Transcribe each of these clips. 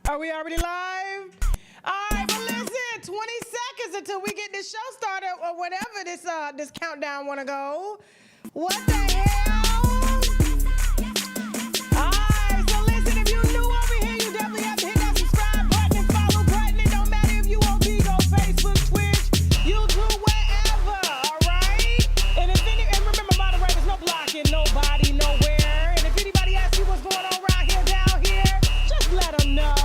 Are we already live? All right, but listen, 20 seconds until we get this show started or whatever this countdown wanna go. What the hell? All right, so listen, if you're new over here, you definitely have to hit that subscribe button and follow button. It don't matter if you on Bigo, Facebook, Twitch, YouTube, wherever, all right? And remember, moderators, no blocking nobody, nowhere. And if anybody asks you what's going on around here, down here, just let them know.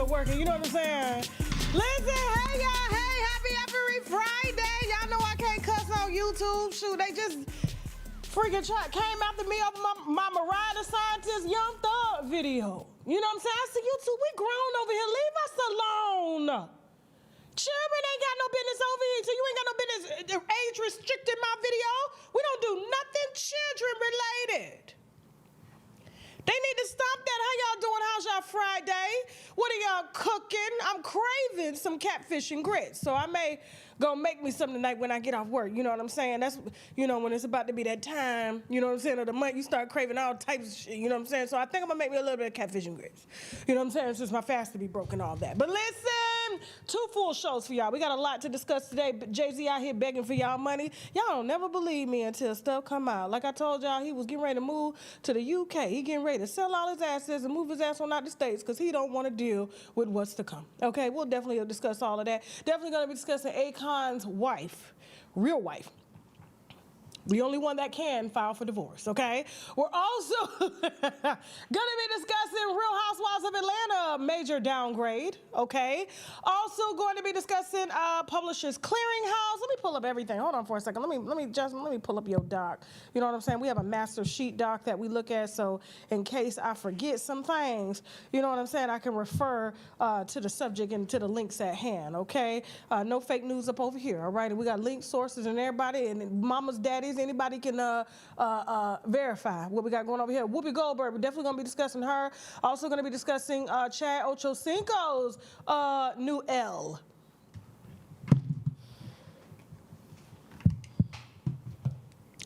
Working, you know what I'm saying? Listen, hey y'all, hey, happy every Friday. Y'all know I can't cuss on YouTube. Shoot, they just freaking came after me over my Mariah the Scientist Young Thug video. You know what I'm saying? I said, YouTube, we grown over here. Leave us alone. Children ain't got no business over here. So you ain't got no business age restricting my video. We don't do nothing children related. They need to stop that. How y'all doing? How's y'all Friday? What are y'all cooking? I'm craving some catfish and grits. So I may go make me something tonight when I get off work. You know what I'm saying? That's, you know, when it's about to be that time, you know what I'm saying, of the month, you start craving all types of shit. You know what I'm saying? So I think I'm going to make me a little bit of catfish and grits. You know what I'm saying? Since my fast to be broken, all that. But listen, 2 full shows for y'all. We got a lot to discuss today. Jay-Z out here begging for y'all money. Y'all don't never believe me until stuff come out. Like I told y'all, he was getting ready to move to the UK. He getting ready to sell all his assets and move his ass on out the States because he don't want to deal with what's to come. Okay, we'll definitely discuss all of that. Definitely going to be discussing Akon's wife, real wife. The only one that can file for divorce, okay? We're also going to be discussing Real Housewives of Atlanta major downgrade, okay? Also going to be discussing Publishers Clearinghouse. Let me pull up everything. Hold on for a second. Let me pull up your doc. You know what I'm saying? We have a master sheet doc that we look at, so in case I forget some things, you know what I'm saying, I can refer to the subject and to the links at hand, okay? No fake news up over here, all right? And we got link sources and everybody, and mamas, daddies, anybody can verify what we got going over here. Whoopi Goldberg, we're definitely going to be discussing her. Also going to be discussing Chad Ochocinco's new L.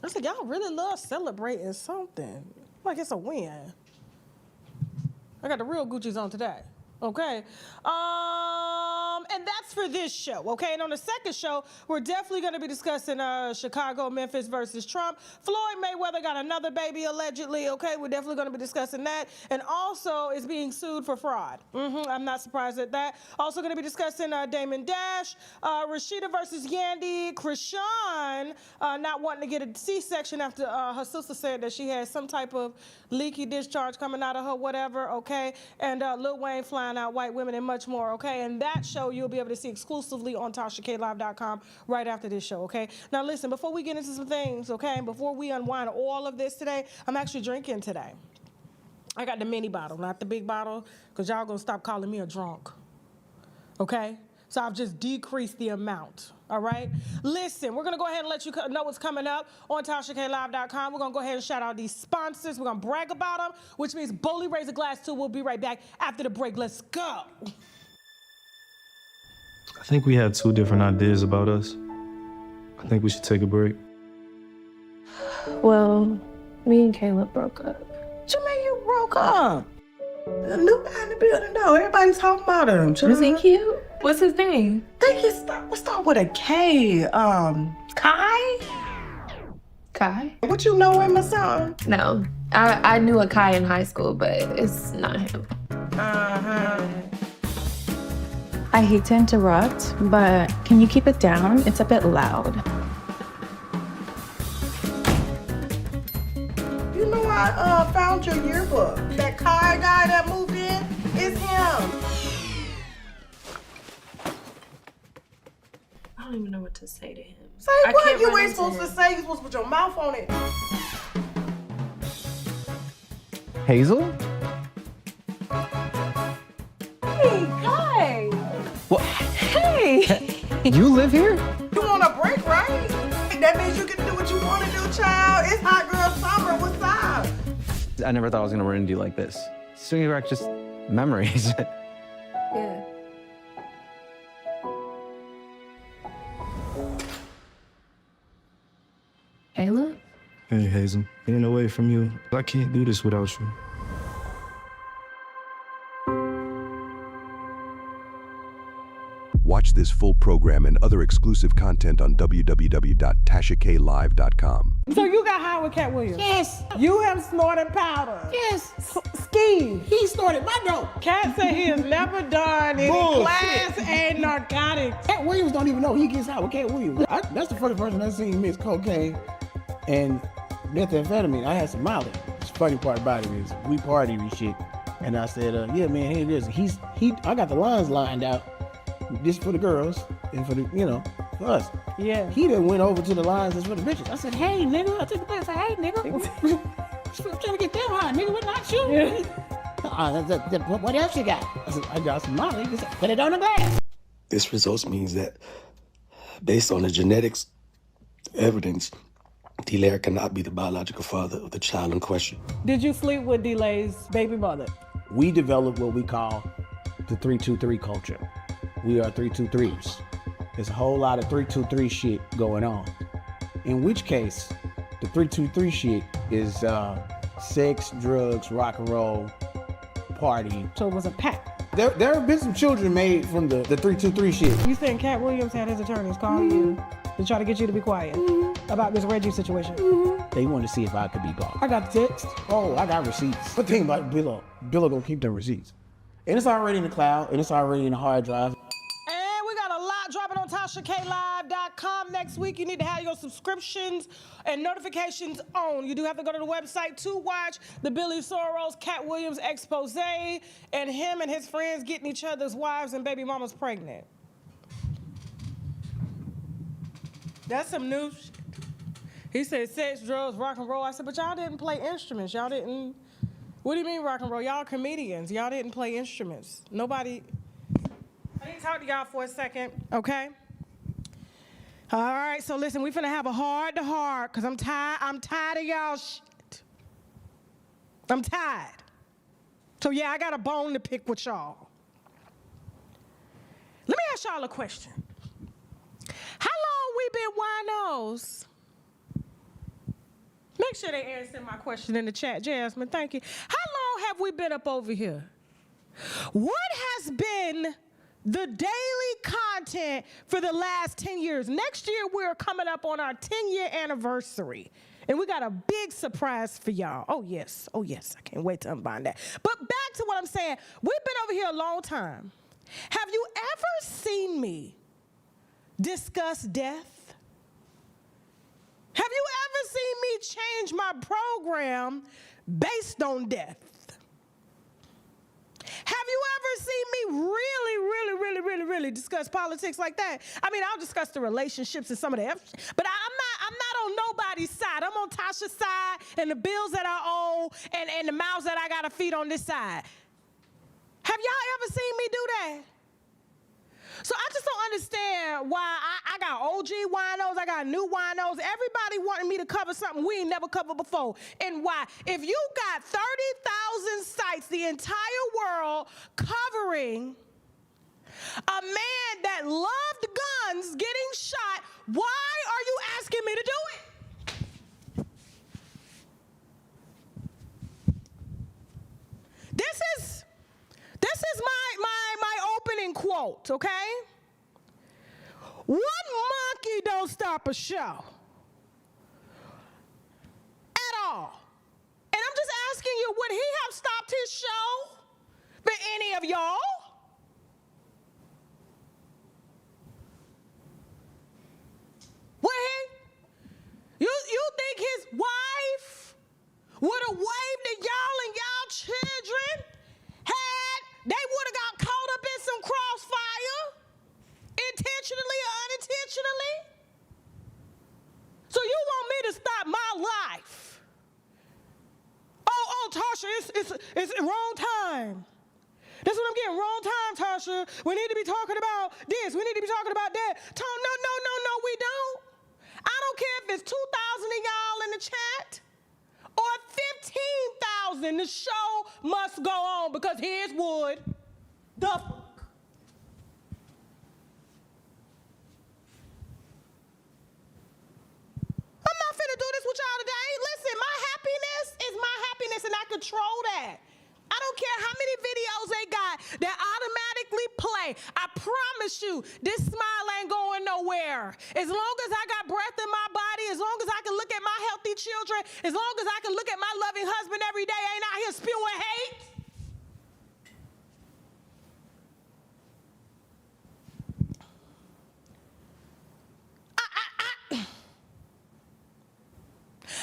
I said, y'all really love celebrating something. Like it's a win. I got the real Gucci's on today. Okay, and that's for this show, okay? And on the second show, we're definitely going to be discussing Chicago, Memphis versus Trump. Floyd Mayweather got another baby, allegedly, okay? We're definitely going to be discussing that. And also is being sued for fraud. I'm not surprised at that. Also going to be discussing Damon Dash, Rashida versus Yandy, Krishan not wanting to get a C-section after her sister said that she had some type of leaky discharge coming out of her, whatever, okay? And Lil Wayne flying out white women and much more, okay? And that show you'll be able to see exclusively on TashaKLive.com right after this show, okay? Now listen, before we get into some things, okay, before we unwind all of this today, I'm actually drinking today. I got the mini bottle, not the big bottle, because y'all gonna stop calling me a drunk, okay? So I've just decreased the amount, all right? Listen, we're gonna go ahead and let you know what's coming up on TashaKLive.com. We're gonna go ahead and shout out these sponsors. We're gonna brag about them, which means boldly raise a glass too. We'll be right back after the break. Let's go. I think we have 2 different ideas about us. I think we should take a break. Well, me and Caleb broke up. What you mean you broke up? The new guy in the building, though. Everybody's talking about him. Is he cute? What's his name? Think let's start with a K. Kai? Kai? What, you know him or something? No. I knew a Kai in high school, but it's not him. I hate to interrupt, but can you keep it down? It's a bit loud. You know, I found your yearbook. That Kai guy that moved in is him. I don't even know what to say to him. Say what? You ain't supposed to say. You're supposed to put your mouth on it. Hazel? Hey, Kai. What? Hey! You live here? You want a break, right? That means you can do what you want. want to do, child? It's hot girl summer. What's up? I never thought I was gonna run into you like this. Swinging back just memories. Yeah. Ayla? Hey, Hazel. Being away from you, I can't do this without you. Watch this full program and other exclusive content on www.TashaKLive.com. So you got high with Cat Williams? Yes. You have snorted powder? Yes. Ski. He snorted my dope. Cat said he has never done any Bullshit. Class A narcotics. Cat Williams don't even know he gets high with Cat Williams. That's the first person I've seen mix cocaine and methamphetamine. I had some Molly. The funny part about it is we partied and shit. And I said, yeah, man, hey, listen, I got the lines lined out. This for the girls and for the, for us. Yeah. He then went over to the lines that's for the bitches. I said, hey, nigga. I took the place. I said, hey, nigga. I'm trying to get them high, nigga. What not you? Yeah. What else you got? I said, I got some Molly. He said, put it on the glass. This results means that based on the genetics evidence, D-Lair cannot be the biological father of the child in question. Did you sleep with D-Lay's baby mother? We developed what we call the 3-2-3 culture. We are 3-2-3s. There's a whole lot of 3-2-3 shit going on. In which case, the 3-2-3 shit is sex, drugs, rock and roll, party. So it was a pack. There have been some children made from the 3-2-3 shit. You saying Cat Williams had his attorneys call you to try to get you to be quiet about this Reggie situation? They wanted to see if I could be gone. I got the text. Oh, I got receipts. But think about it, Bill gonna keep them receipts. And it's already in the cloud, and it's already in the hard drive. And we got a lot dropping on TashaKLive.com next week. You need to have your subscriptions and notifications on. You do have to go to the website to watch the Billy Soros, Cat Williams expose and him and his friends getting each other's wives and baby mamas pregnant. That's some new shit. He said sex, drugs, rock and roll. I said, but y'all didn't play instruments. Y'all didn't. What do you mean rock and roll? Y'all comedians. Y'all didn't play instruments. Nobody. I need to talk to y'all for a second, okay? All right, so listen, we finna have a heart-to-heart, because I'm tired of y'all shit. I'm tired. So yeah, I got a bone to pick with y'all. Let me ask y'all a question. How long we been winos? Make sure they answer my question in the chat, Jasmine, thank you. How long have we been up over here? What has been the daily content for the last 10 years? Next year, we're coming up on our 10-year anniversary. And we got a big surprise for y'all. Oh, yes. I can't wait to unbind that. But back to what I'm saying. We've been over here a long time. Have you ever seen me discuss death? Have you ever seen me change my program based on death? Have you ever seen me really discuss politics like that? I mean, I'll discuss the relationships and some of that, but I'm not on nobody's side. I'm on Tasha's side and the bills that I owe and the mouths that I gotta feed on this side. Have y'all ever seen me do that? So I just don't understand why I got OG winos, I got new winos. Everybody wanted me to cover something we ain't never covered before. And why? If you got 30,000 sites, the entire world covering a man that loved guns getting shot, why are you asking me to do it? This is my opening quote, okay? One monkey don't stop a show at all. And I'm just asking you, would he have stopped his show for any of y'all? Would he? You think his wife would have waved at y'all and y'all children? They would have got caught up in some crossfire, intentionally or unintentionally. So you want me to stop my life? Oh, Tasha, it's wrong time. That's what I'm getting, wrong time, Tasha. We need to be talking about this. We need to be talking about that. No, we don't. I don't care if it's 2,000 of the chat, or 15,000, the show must go on because here's Wood. The fuck? I'm not finna do this with y'all today. Listen, my happiness is my happiness and I control that. I don't care how many videos they got that automatically play. I promise you, this smile ain't going nowhere. As long as I got breath in my body, as long as I can look at my healthy children, as long as I can look at my loving husband every day, I ain't out here spewing hate.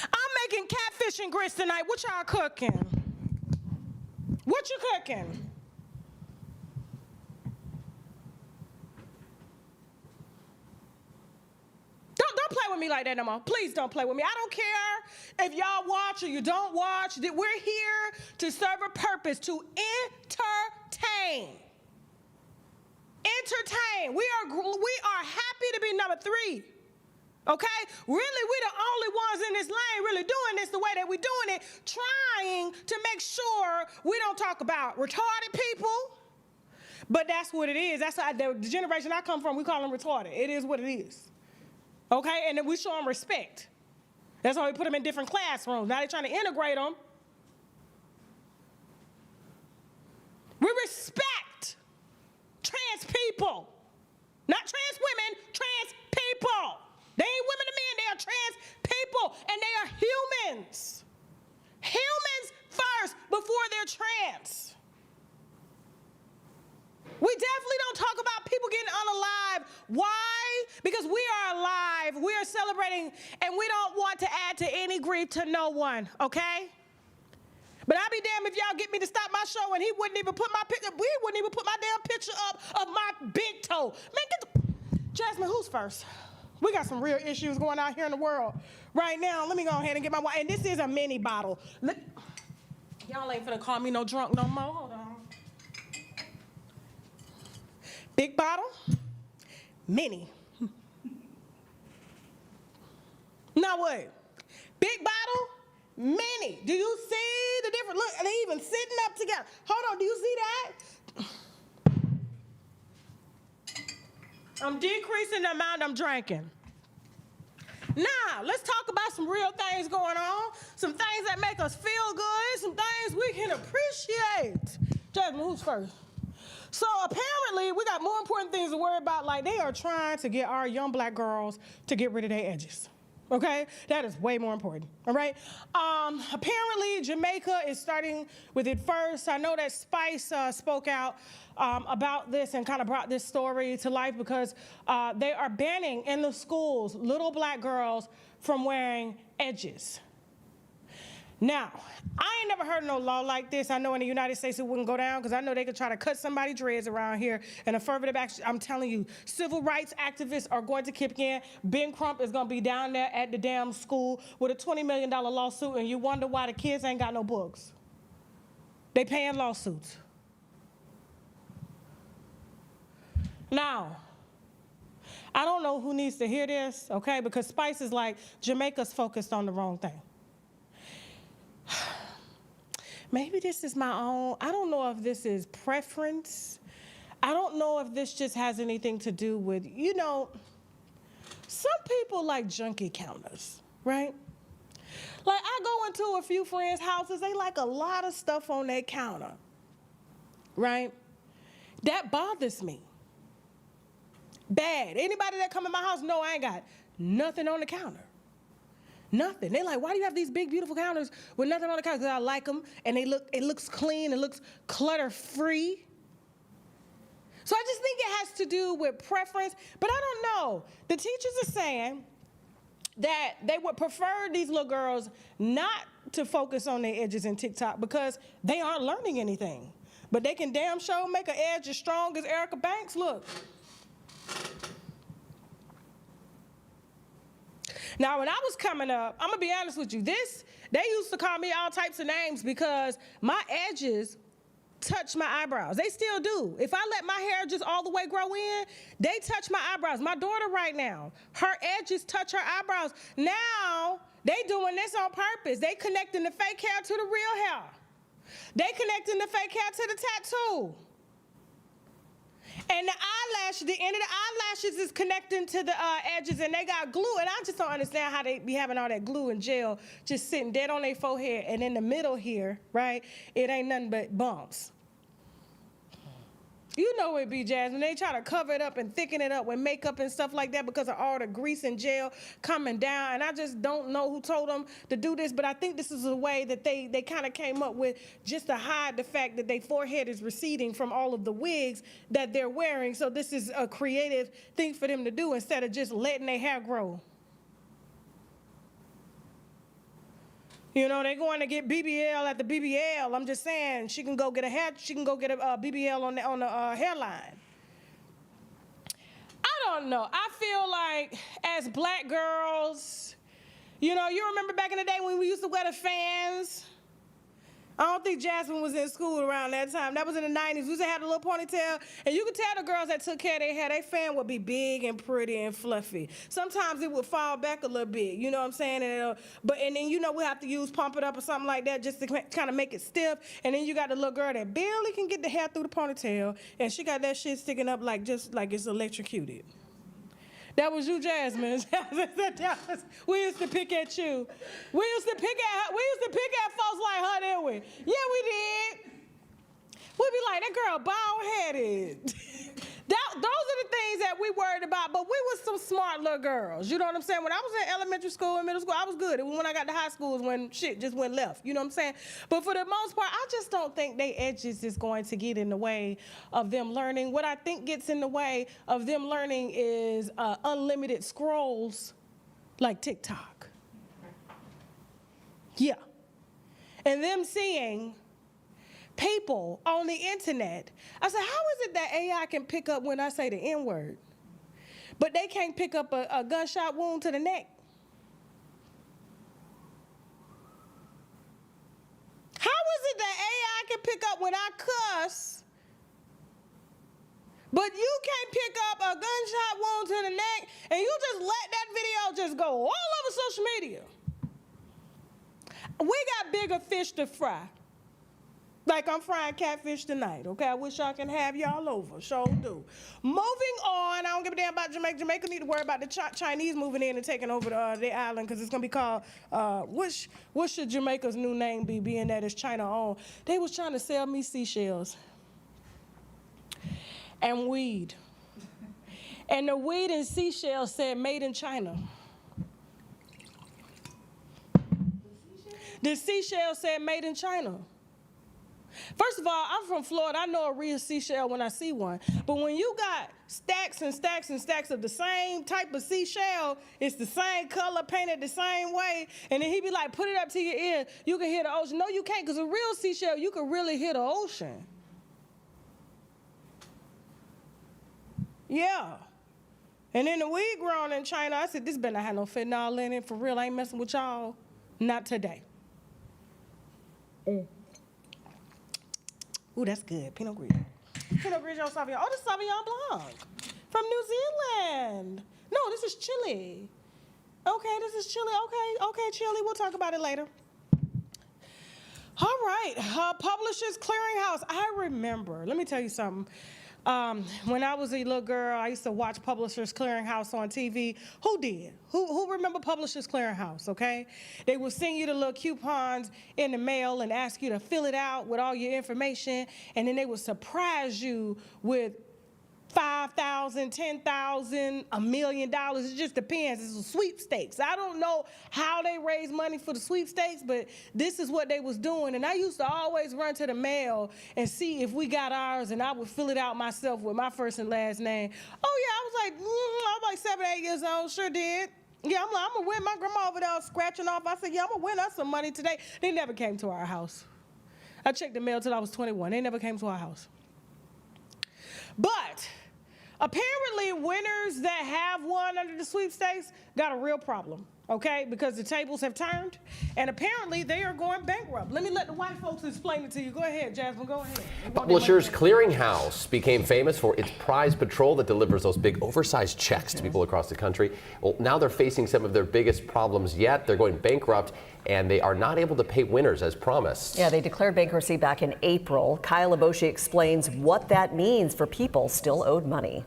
I'm making catfish and grits tonight. What y'all cooking? What you cooking? Don't play with me like that no more. Please don't play with me. I don't care if y'all watch or you don't watch. We're here to serve a purpose, to entertain. Entertain. We are happy to be number 3. Okay? Really, we the only ones in this lane really doing this the way that we're doing it, trying to make sure we don't talk about retarded people. But that's what it is. That's the generation I come from, we call them retarded. It is what it is. Okay? And then we show them respect. That's why we put them in different classrooms. Now they're trying to integrate them. We respect trans people. Not trans women, trans people. They ain't women to men, they are trans people, and they are humans. Humans first before they're trans. We definitely don't talk about people getting unalive. Why? Because we are alive, we are celebrating, and we don't want to add to any grief to no one, okay? But I'll be damned if y'all get me to stop my show and he wouldn't even put my picture, we wouldn't even put my damn picture up of my big toe. Man, get the, Jasmine, who's first? We got some real issues going on here in the world right now. Let me go ahead and get my wine. And this is a mini bottle. Look, y'all ain't finna call me no drunk no more. Hold on. Big bottle, mini. Now what? Big bottle, mini. Do you see the difference? Look, they even sitting up together. Hold on, do you see that? I'm decreasing the amount I'm drinking. Now, let's talk about some real things going on, some things that make us feel good, some things we can appreciate. Jasmine, who's first? So apparently, we got more important things to worry about, like they are trying to get our young black girls to get rid of their edges. Okay? That is way more important, all right? Apparently, Jamaica is starting with it first. I know that Spice spoke out about this and kind of brought this story to life because they are banning in the schools little black girls from wearing edges. Now, I ain't never heard of no law like this. I know in the United States it wouldn't go down because I know they could try to cut somebody's dreads around here. And affirmative action, I'm telling you, civil rights activists are going to kick in. Ben Crump is going to be down there at the damn school with a $20 million lawsuit, and you wonder why the kids ain't got no books. They paying lawsuits. Now, I don't know who needs to hear this, okay, because Spice is like, Jamaica's focused on the wrong thing. Maybe this is my own, I don't know if this is preference. I don't know if this just has anything to do with, you know, some people like junkie counters, right? Like I go into a few friends' houses, they like a lot of stuff on their counter, right? That bothers me. Bad. Anybody that come in my house know I ain't got nothing on the counter. Nothing. They're like, why do you have these big, beautiful counters with nothing on the counter? Because I like them, and it looks clean, it looks clutter-free. So I just think it has to do with preference, but I don't know. The teachers are saying that they would prefer these little girls not to focus on their edges in TikTok because they aren't learning anything. But they can damn sure make an edge as strong as Erica Banks. Look. Now, when I was coming up, I'm gonna be honest with you, they used to call me all types of names because my edges touch my eyebrows. They still do. If I let my hair just all the way grow in, they touch my eyebrows. My daughter right now, her edges touch her eyebrows. Now, they doing this on purpose. They connecting the fake hair to the real hair. They connecting the fake hair to the tattoo. And the eyelash, the end of the eyelashes is connecting to the edges, and they got glue. And I just don't understand how they be having all that glue and gel just sitting dead on their forehead. And in the middle here, right, it ain't nothing but bumps. You know it be, Jasmine. They try to cover it up and thicken it up with makeup and stuff like that because of all the grease and gel coming down. And I just don't know who told them to do this, but I think this is a way that they kind of came up with just to hide the fact that their forehead is receding from all of the wigs that they're wearing. So this is a creative thing for them to do instead of just letting their hair grow. You know, they're going to get BBL at the BBL. I'm just saying, she can go get a BBL on the hairline. I don't know. I feel like as black girls, you know, you remember back in the day when we used to wear the fans? I don't think Jasmine was in school around that time. That was in the 90s. We used to have a little ponytail, and you could tell the girls that took care of their hair, their fan would be big and pretty and fluffy. Sometimes it would fall back a little bit, you know what I'm saying? And then, you know, we have to use Pump It Up or something like that just to kind of make it stiff. And then you got the little girl that barely can get the hair through the ponytail, and she got that shit sticking up just like it's electrocuted. That was you, Jasmine. We used to pick at you. We used to pick at folks like her, didn't we? Yeah, we did. We'd be like, that girl bald-headed. Those are the things that we worried about, but we was some smart little girls. You know what I'm saying? When I was in elementary school and middle school, I was good. And when I got to high school is when shit just went left. You know what I'm saying? But for the most part, I just don't think they edges is going to get in the way of them learning. What I think gets in the way of them learning is unlimited scrolls like TikTok. Yeah. And them seeing people on the internet. I said, how is it that AI can pick up when I say the N-word, but they can't pick up a gunshot wound to the neck? How is it that AI can pick up when I cuss, but you can't pick up a gunshot wound to the neck, and you just let that video just go all over social media? We got bigger fish to fry. Like I'm frying catfish tonight, okay? I wish I can have y'all over, sure do. Moving on, I don't give a damn about Jamaica. Jamaica need to worry about the Chinese moving in and taking over the island because it's gonna be called, what should Jamaica's new name be, being that it's China owned? They was trying to sell me seashells and weed. And the weed and seashells said made in China. The seashell said made in China. First of all, I'm from Florida. I know a real seashell when I see one. But when you got stacks and stacks and stacks of the same type of seashell, it's the same color, painted the same way, and then he be like, put it up to your ear, you can hear the ocean. No, you can't, because a real seashell, you can really hear the ocean. Yeah. And then the weed grown in China, I said, this better not have no fentanyl in it. For real, I ain't messing with y'all. Not today. Ooh, that's good. Pinot Grigio. Pinot Grigio Sauvignon. Oh, this is Sauvignon Blanc from New Zealand. No, this is Chile. Okay, this is Chile. Okay, Chile. We'll talk about it later. All right, Publishers Clearinghouse. I remember. Let me tell you something. When I was a little girl, I used to watch Publishers Clearinghouse on TV. Who did? Who remember Publishers Clearinghouse, okay? They would send you the little coupons in the mail and ask you to fill it out with all your information, and then they would surprise you with $5,000, $10,000, $1 million. It just depends. It's a sweepstakes. I don't know how they raise money for the sweepstakes, but this is what they was doing. And I used to always run to the mail and see if we got ours, and I would fill it out myself with my first and last name. Oh yeah, I was like 7, 8 years old. Sure did. Yeah, I'm gonna win. My grandma over there scratching off. I said, yeah, I'm gonna win us some money today. They never came to our house. I checked the mail till I was 21. They never came to our house. But apparently, winners that have won under the sweepstakes got a real problem. Okay, because the tables have turned, and apparently they are going bankrupt. Let the white folks explain it to you. Go ahead, Jasmine, go ahead. Publishers Clearinghouse became famous for its prize patrol that delivers those big oversized checks to people across the country. Well, now they're facing some of their biggest problems yet. They're going bankrupt, and they are not able to pay winners as promised. Yeah, they declared bankruptcy back in April. Kyle Aboshi explains what that means for people still owed money.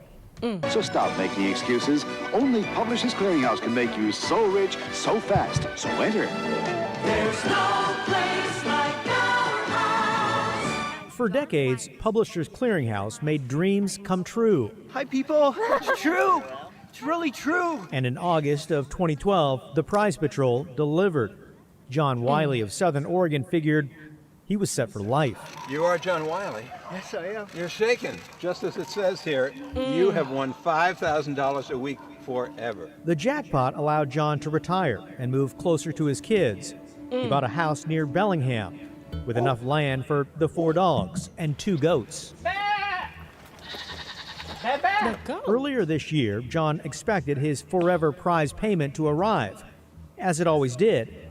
So stop making excuses. Only Publishers Clearinghouse can make you so rich, so fast. So enter. There's no place like our house. For decades, Publishers Clearinghouse made dreams come true. Hi, people. It's true. It's really true. And in August of 2012, the prize patrol delivered. John Wiley of Southern Oregon figured he was set for life. You are John Wiley. Yes, I am. You're shaken. Just as it says here, you have won $5,000 a week forever. The jackpot allowed John to retire and move closer to his kids. He bought a house near Bellingham with enough land for the 4 dogs and 2 goats. Earlier this year, John expected his forever prize payment to arrive, as it always did.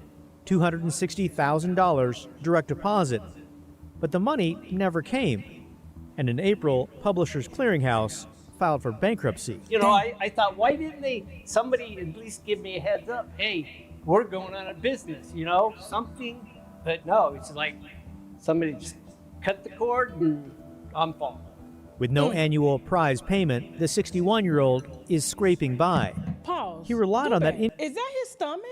$260,000 direct deposit. But the money never came. And in April, Publishers Clearinghouse filed for bankruptcy. You know, I thought, why didn't somebody at least give me a heads up? Hey, we're going on a business, something. But no, it's like somebody just cut the cord and I'm falling. With no annual prize payment, the 61-year-old is scraping by. Pause. He relied on that. Is that his stomach?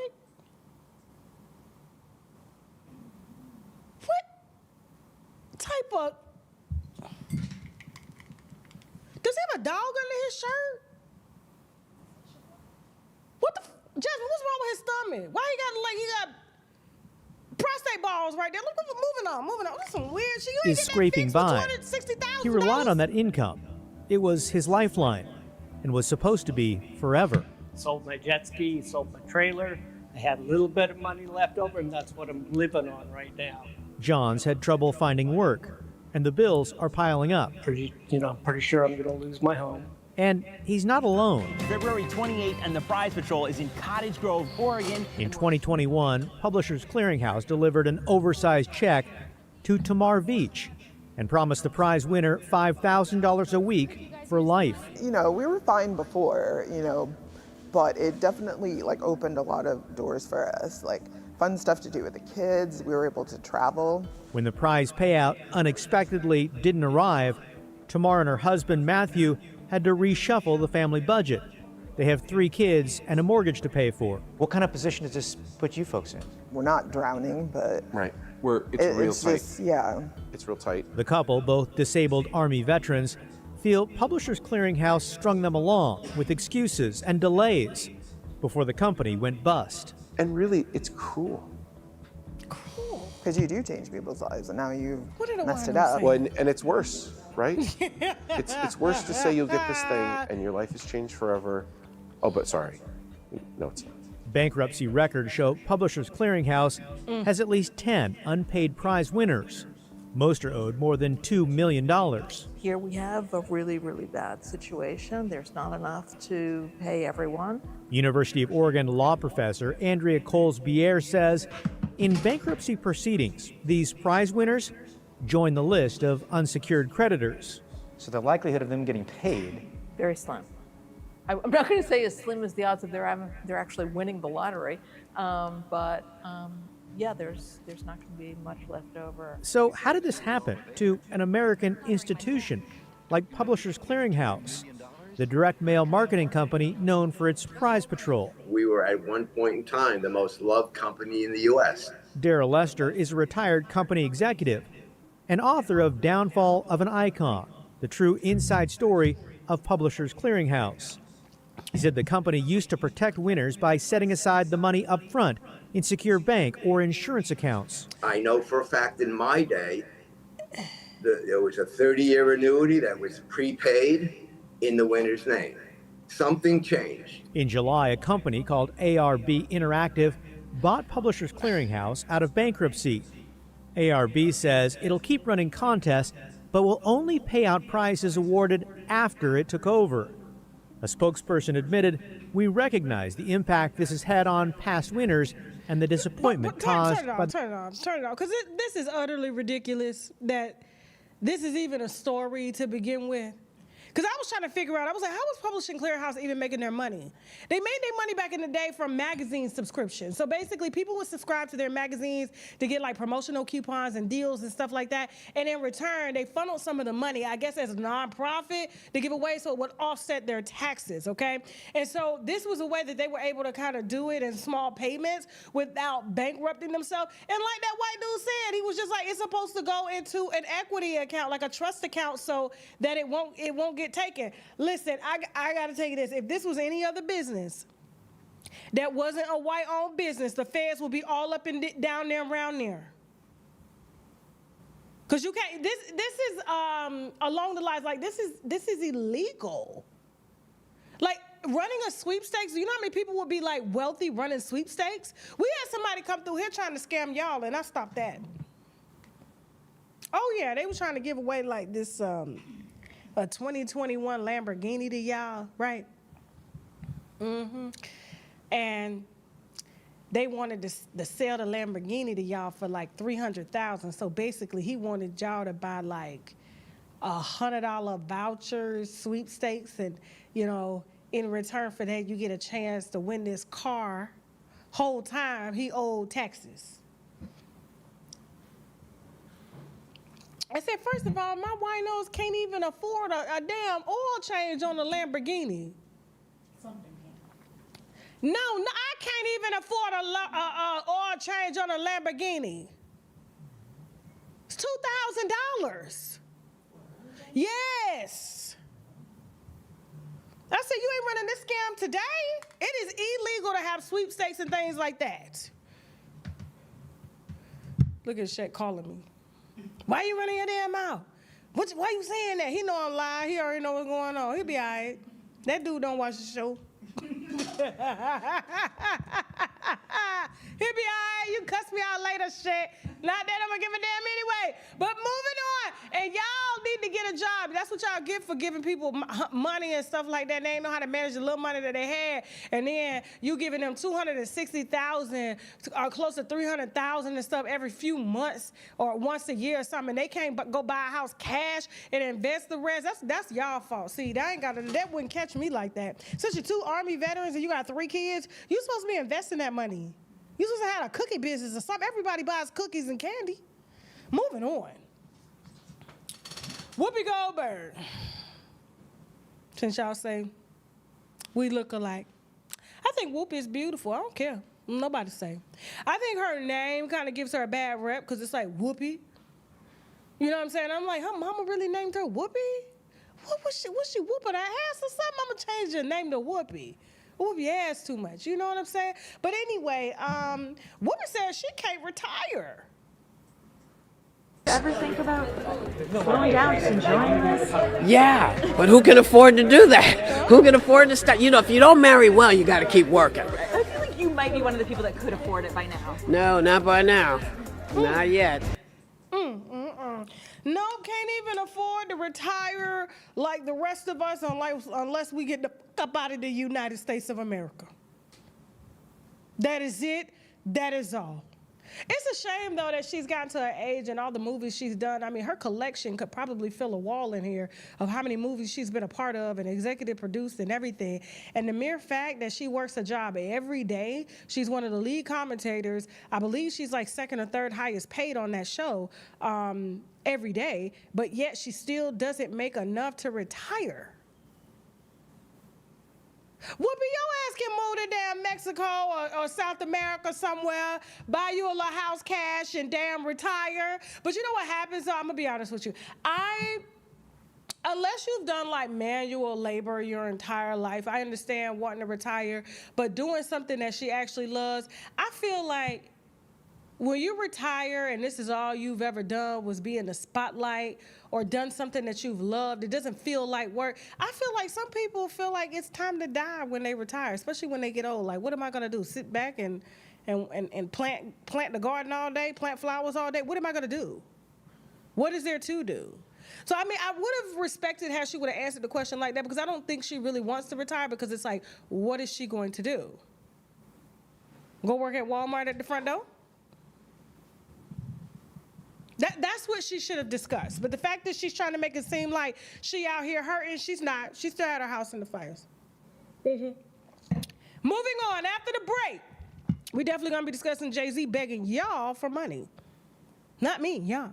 Type of. Does he have a dog under his shirt? What the? Jasmine, what's wrong with his stomach? Why he got prostate balls right there? Look, moving on. That's some weird shit. You ain't Is get scraping by. $260,000. He relied on that income. It was his lifeline and was supposed to be forever. Sold my jet ski, sold my trailer. I had a little bit of money left over, and that's what I'm living on right now. John's had trouble finding work, and the bills are piling up. I'm pretty sure I'm going to lose my home. And he's not alone. February 28th, and the prize patrol is in Cottage Grove, Oregon. In 2021, Publishers Clearinghouse delivered an oversized check to Tamar Veach and promised the prize winner $5,000 a week for life. We were fine before, but it definitely opened a lot of doors for us, fun stuff to do with the kids. We were able to travel. When the prize payout unexpectedly didn't arrive, Tamar and her husband, Matthew, had to reshuffle the family budget. They have 3 kids and a mortgage to pay for. What kind of position does this put you folks in? We're not drowning, but... Right. It's real tight. Yeah. It's real tight. The couple, both disabled Army veterans, feel Publishers Clearinghouse strung them along with excuses and delays before the company went bust. And really, it's cruel. Cruel? Because you do change people's lives, and now you've messed it up. Well, and it's worse, right? it's worse to say you'll get this thing and your life has changed forever. Oh, but sorry. No, it's not. Bankruptcy records show Publishers Clearinghouse has at least 10 unpaid prize winners. Most are owed more than $2 million. Here we have a really, really bad situation. There's not enough to pay everyone. University of Oregon law professor Andrea Coles-Bier says in bankruptcy proceedings, these prize winners join the list of unsecured creditors. So the likelihood of them getting paid? Very slim. I'm not going to say as slim as the odds of they're actually winning the lottery, but yeah, there's not going to be much left over. So how did this happen to an American institution like Publishers Clearinghouse, the direct mail marketing company known for its prize patrol? We were at one point in time the most loved company in the U.S. Darrell Lester is a retired company executive and author of Downfall of an Icon, the true inside story of Publishers Clearinghouse. He said the company used to protect winners by setting aside the money up front in secure bank or insurance accounts. I know for a fact in my day, there was a 30-year annuity that was prepaid in the winner's name. Something changed. In July, a company called ARB Interactive bought Publishers Clearinghouse out of bankruptcy. ARB says it'll keep running contests, but will only pay out prizes awarded after it took over. A spokesperson admitted We recognize the impact this has had on past winners and the disappointment caused Turn it by off, turn it off. Because this is utterly ridiculous that this is even a story to begin with. Because I was trying to figure out, I was like, how was Publishing Clearinghouse even making their money? They made their money back in the day from magazine subscriptions. So basically, people would subscribe to their magazines to get like promotional coupons and deals and stuff like that. And in return, they funneled some of the money, I guess, as a nonprofit to give away so it would offset their taxes, okay? And so this was a way that they were able to kind of do it in small payments without bankrupting themselves. And like that white dude said, he was just like, it's supposed to go into an equity account, like a trust account, so that it won't get taken. Listen, I gotta tell you this. If this was any other business that wasn't a white-owned business, the feds would be all up and down there around there. Cause you can't. This is along the lines like this is illegal. Like running a sweepstakes. You know how many people would be like wealthy running sweepstakes? We had somebody come through here trying to scam y'all, and I stopped that. Oh yeah, they were trying to give away like this. A 2021 Lamborghini to y'all, right? And they wanted to sell the Lamborghini to y'all for like $300,000. So basically, he wanted y'all to buy like $100 vouchers, sweepstakes, and you know, in return for that, you get a chance to win this car. Whole time he owed taxes. I said, first of all, my winos can't even afford a damn oil change on a Lamborghini. No, I can't even afford a oil change on a Lamborghini. It's $2,000. Yes. I said, you ain't running this scam today? It is illegal to have sweepstakes and things like that. Look at Shaq calling me. Why you running your damn mouth? Why you saying that? He know I'm lying. He already know what's going on. He'll be all right. That dude don't watch the show. He'll be all right. You cuss me out later, shit. Not that I'm gonna give a damn anyway. But moving on. And y'all need to get a job. That's what y'all get for giving people money and stuff like that. They ain't know how to manage the little money that they had. And then you giving them $260,000 or close to $300,000 and stuff every few months or once a year or something. And they can't go buy a house cash and invest the rest. That's y'all fault. See, that wouldn't catch me like that. Since you're 2 Army veterans and you got 3 kids, you're supposed to be investing that money. You're supposed to have a cookie business or something. Everybody buys cookies and candy. Moving on. Whoopi Goldberg. Since y'all say we look alike, I think Whoopi is beautiful. I don't care. Nobody say. I think her name kind of gives her a bad rep because it's like Whoopi. You know what I'm saying? I'm like, her mama really named her Whoopi? What was she whooping her ass or something? I'm gonna change her name to Whoopi. Whoopi ass too much. You know what I'm saying? But anyway, Whoopi says she can't retire. Ever think about slowing down, just enjoying this? Yeah, but who can afford to do that? Who can afford to start? You know, if you don't marry well, you got to keep working. I feel like you might be one of the people that could afford it by now. No, not by now. Not yet. No, can't even afford to retire like the rest of us unless we get the fuck up out of the United States of America. That is it. That is all. It's a shame, though, that she's gotten to her age and all the movies she's done. I mean, her collection could probably fill a wall in here of how many movies she's been a part of and executive produced and everything. And the mere fact that she works a job every day, she's one of the lead commentators. I believe she's like 2nd or 3rd highest paid on that show every day, but yet she still doesn't make enough to retire. Whoopi, your ass can move to damn Mexico or South America somewhere, buy you a little house cash and damn retire. But you know what happens? I'm gonna be honest with you. Unless you've done like manual labor your entire life, I understand wanting to retire, but doing something that she actually loves, I feel like when you retire and this is all you've ever done was be in the spotlight or done something that you've loved, it doesn't feel like work. I feel like some people feel like it's time to die when they retire, especially when they get old. Like, what am I gonna do? Sit back and plant the garden all day, plant flowers all day? What am I gonna do? What is there to do? So, I mean, I would have respected how she would have answered the question like that because I don't think she really wants to retire because it's like, what is she going to do? Go work at Walmart at the front door? That's what she should have discussed. But the fact that she's trying to make it seem like she out here hurting, she's not. She still had her house in the fires. Moving on, after the break, we definitely going to be discussing Jay-Z begging y'all for money. Not me, y'all.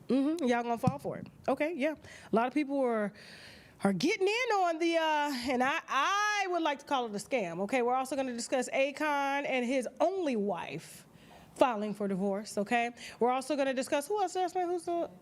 Y'all going to fall for it. Okay, yeah. A lot of people are getting in on the, and I would like to call it a scam. Okay, we're also going to discuss Akon and his only wife filing for divorce, okay? We're also going to discuss, who else asked me,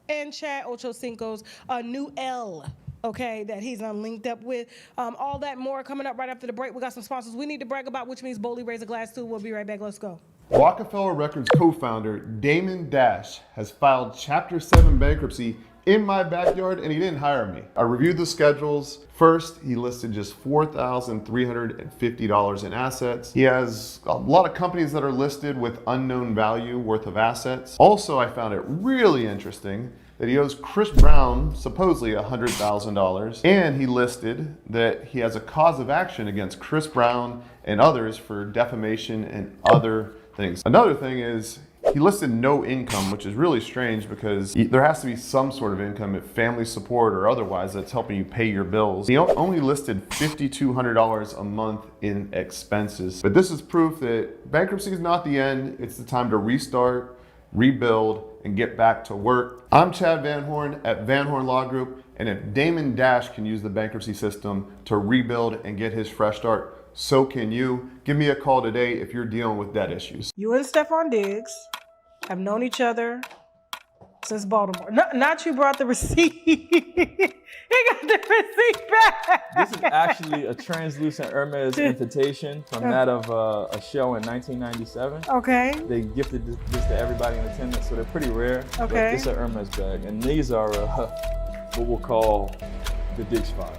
and Chad Ochocinco's new L, okay, that he's linked up with. All that more coming up right after the break. We got some sponsors we need to brag about, which means boldly raise a glass too. We'll be right back. Let's go. Rockefeller Records co-founder Damon Dash has filed Chapter 7 bankruptcy in my backyard, and he didn't hire me. I reviewed the schedules. First, he listed just $4,350 in assets. He has a lot of companies that are listed with unknown value worth of assets. Also, I found it really interesting that he owes Chris Brown supposedly $100,000, and he listed that he has a cause of action against Chris Brown and others for defamation and other things. Another thing is he listed no income, which is really strange because there has to be some sort of income, if family support or otherwise, that's helping you pay your bills. He only listed $5,200 a month in expenses. But this is proof that bankruptcy is not the end. It's the time to restart, rebuild, and get back to work. I'm Chad Van Horn at Van Horn Law Group, and if Damon Dash can use the bankruptcy system to rebuild and get his fresh start, so can you. Give me a call today if you're dealing with debt issues. You and Stephon Diggs have known each other since Baltimore. Not you brought the receipt. He got the receipt back. This is actually a translucent Hermes invitation from that of a show in 1997. Okay. They gifted this to everybody in attendance, so they're pretty rare. Okay. But it's a Hermes bag, and these are what we'll call the Diggs files.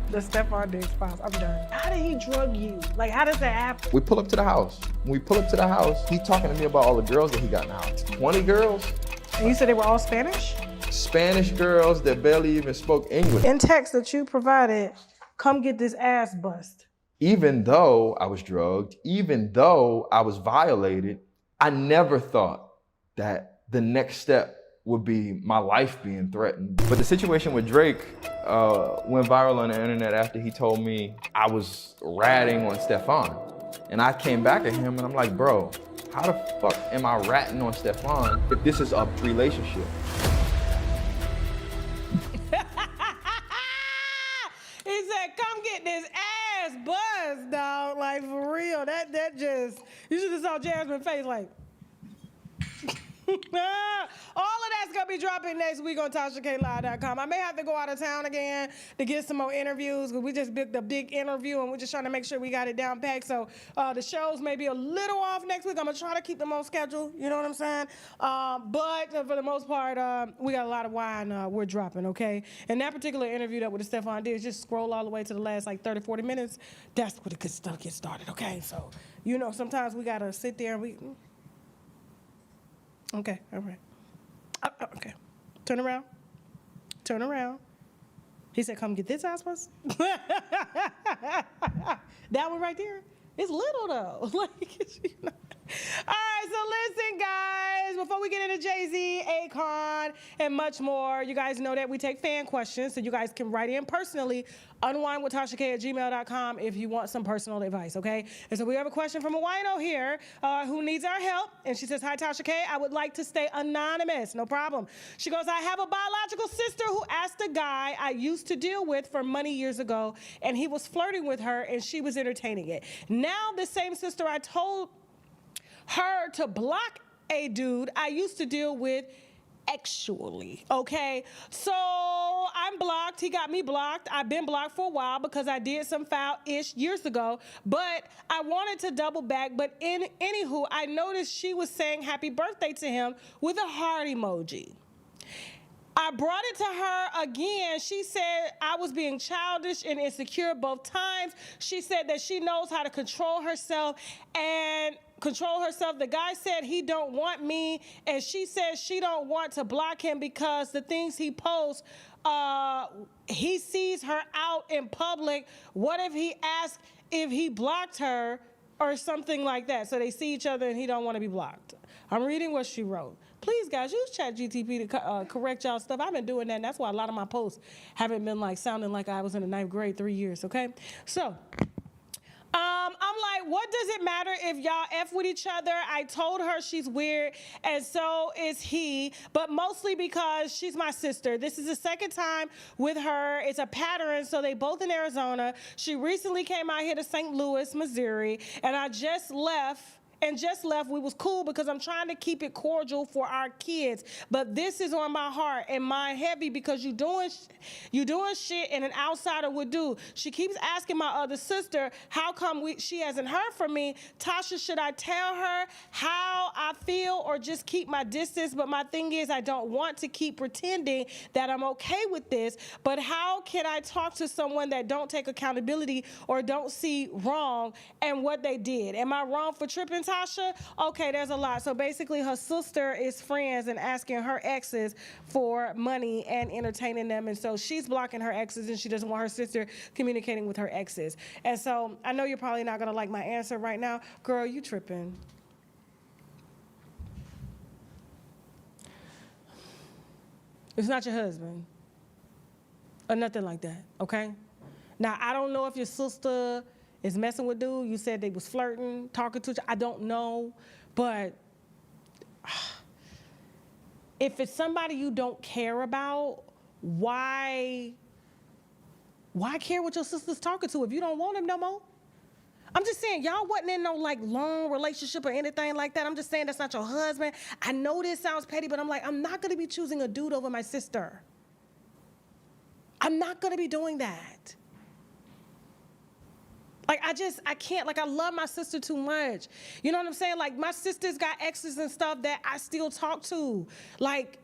The Stephon Diggs files. I'm done. How did he drug you? Like, how does that happen? We pull up to the house. When we pull up to the house, he's talking to me about all the girls that he got now. 20 girls. And you said they were all Spanish? Spanish girls that barely even spoke English. In text that you provided, come get this ass bust. Even though I was drugged, even though I was violated, I never thought that the next step would be my life being threatened. But the situation with Drake went viral on the internet after he told me I was ratting on Stephon. And I came back at him and I'm like, bro, how the fuck am I ratting on Stephon if this is a relationship? He said, come get this ass buzz, dog. Like, for real. That just, you should have saw Jasmine's face like. All of that's going to be dropping next week on TashaKLive.com. I may have to go out of town again to get some more interviews because we just booked a big interview and we're just trying to make sure we got it down packed. So the shows may be a little off next week. I'm going to try to keep them on schedule. You know what I'm saying? But for the most part, we got a lot of wine we're dropping, okay? And that particular interview that with Stephon did, just scroll all the way to the last like 30, 40 minutes. That's where the good stuff gets started, okay? So, you know, sometimes we got to sit there and we... Okay, all right. Okay. Turn around. Turn around. He said, come get this ass bus. That one right there, it's little though. Like, you know. All right, so listen, guys, before we get into Jay-Z, Akon, and much more, you guys know that we take fan questions, so you guys can write in personally, unWineWithTashaK@gmail.com if you want some personal advice, okay? And so we have a question from a wino here who needs our help, and she says, hi, Tasha K, I would like to stay anonymous, no problem. She goes, I have a biological sister who asked a guy I used to deal with for money years ago, and he was flirting with her, and she was entertaining it. Now, the same sister I told her to block a dude I used to deal with actually, okay? So I'm blocked. He got me blocked. I've been blocked for a while because I did some foul-ish years ago, but I wanted to double back. But anywho, I noticed she was saying happy birthday to him with a heart emoji. I brought it to her again. She said I was being childish and insecure both times. She said that she knows how to control herself and control herself. The guy said he don't want me, and she says she don't want to block him because the things he posts, he sees her out in public. What if he asked if he blocked her or something like that? So they see each other and he don't want to be blocked. I'm reading what she wrote. Please, guys, use ChatGTP to correct y'all stuff. I've been doing that, and that's why a lot of my posts haven't been like sounding like I was in the 9th grade 3 years, okay? So, I'm like, what does it matter if y'all F with each other? I told her she's weird, and so is he, but mostly because she's my sister. This is the second time with her. It's a pattern, so they both in Arizona. She recently came out here to St. Louis, Missouri, and I just left. We was cool because I'm trying to keep it cordial for our kids. But this is on my heart and mind heavy because you doing shit and an outsider would do. She keeps asking my other sister, how come she hasn't heard from me? Tasha, should I tell her how I feel or just keep my distance? But my thing is, I don't want to keep pretending that I'm okay with this. But how can I talk to someone that don't take accountability or don't see wrong and what they did? Am I wrong for tripping, Tasha? Okay, there's a lot. So basically her sister is friends and asking her exes for money and entertaining them. And so she's blocking her exes and she doesn't want her sister communicating with her exes. And so I know you're probably not gonna like my answer right now. Girl, you tripping. It's not your husband or nothing like that, okay? Now, I don't know if your sister is messing with dude. You said they was flirting, talking to each other. I don't know, but if it's somebody you don't care about, why care what your sister's talking to if you don't want him no more? I'm just saying, y'all wasn't in no like long relationship or anything like that. I'm just saying that's not your husband. I know this sounds petty, but I'm like, I'm not gonna be choosing a dude over my sister. I'm not gonna be doing that. Like, I can't, like, I love my sister too much. You know what I'm saying? Like, my sister's got exes and stuff that I still talk to. Like,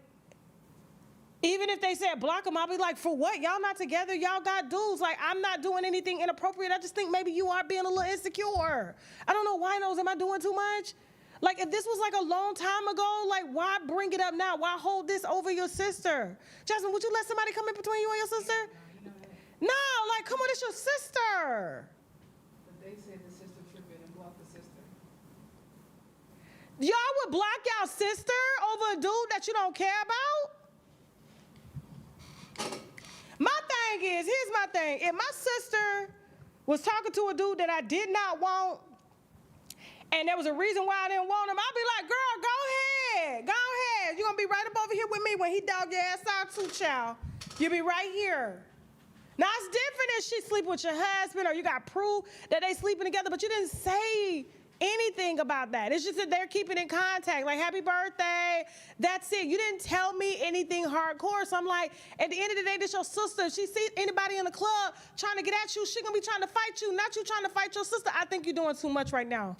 even if they said block them, I'll be like, for what? Y'all not together? Y'all got dudes. Like, I'm not doing anything inappropriate. I just think maybe you are being a little insecure. I don't know, winos, am I doing too much? Like, if this was like a long time ago, like, why bring it up now? Why hold this over your sister? Jasmine, would you let somebody come in between you and your sister? No, like, come on, it's your sister. They said the sister tripping and blocked the sister. Y'all would block y'all sister over a dude that you don't care about? My thing is, here's my thing. If my sister was talking to a dude that I did not want, and there was a reason why I didn't want him, I'd be like, girl, go ahead. Go ahead. You're going to be right up over here with me when he dog your ass out too, child. You'll be right here. Now, it's different if she sleep with your husband or you got proof that they sleeping together, but you didn't say anything about that. It's just that they're keeping in contact, like happy birthday, that's it. You didn't tell me anything hardcore. So I'm like, at the end of the day, this your sister. If she sees anybody in the club trying to get at you, she gonna be trying to fight you, not you trying to fight your sister. I think you're doing too much right now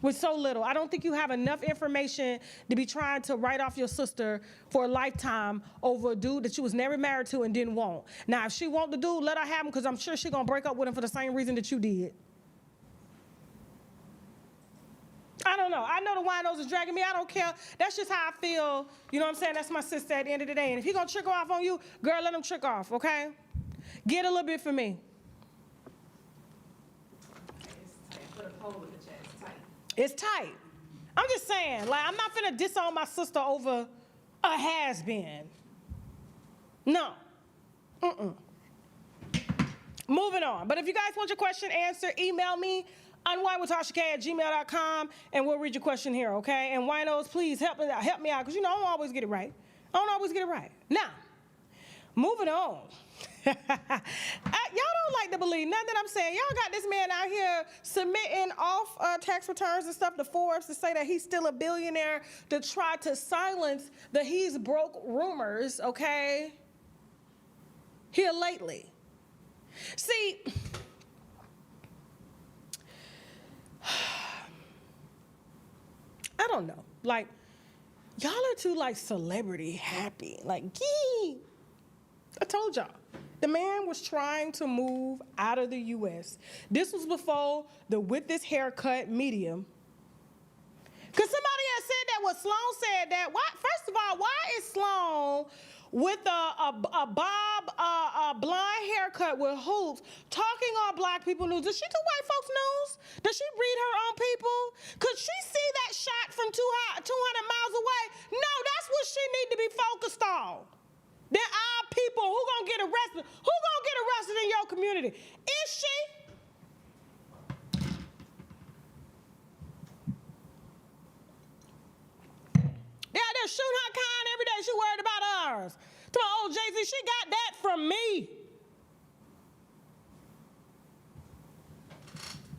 with so little. I don't think you have enough information to be trying to write off your sister for a lifetime over a dude that you was never married to and didn't want. Now, if she want the dude, let her have him, because I'm sure she gonna break up with him for the same reason that you did. I don't know. I know the winos is dragging me. I don't care. That's just how I feel. You know what I'm saying? That's my sister at the end of the day. And if he gonna trick off on you, girl, let him trick off, okay? Get a little bit for me. It's tight. Put a poll in the chat. It's tight. It's tight. I'm just saying, like, I'm not finna disown my sister over a has-been. No. Moving on. But if you guys want your question answered, email me, unWineWithTashaK@gmail.com, and we'll read your question here, okay? And winos, please help me out, because you know I don't always get it right. Now, moving on. Y'all don't like to believe nothing I'm saying. Y'all got this man out here submitting off tax returns and stuff to Forbes to say that he's still a billionaire, to try to silence the he's broke rumors, okay? Here lately. See, I don't know. Like, y'all are too, like, celebrity happy. Like, gee. I told y'all. The man was trying to move out of the U.S. This was before the with this haircut medium Because somebody has said that, what Sloan said that. Why? First of all, why is Sloan with a bob blonde haircut with hoops talking on black people news? Does she do white folks news? Does she read her own people? Could she see that shot from 200 miles away? No, that's what she need to be focused on. There are people who gonna get arrested. Who gonna get arrested in your community? Is she? Yeah, they're shooting her kind every day. She worried about ours. To my old Jay-Z, she got that from me.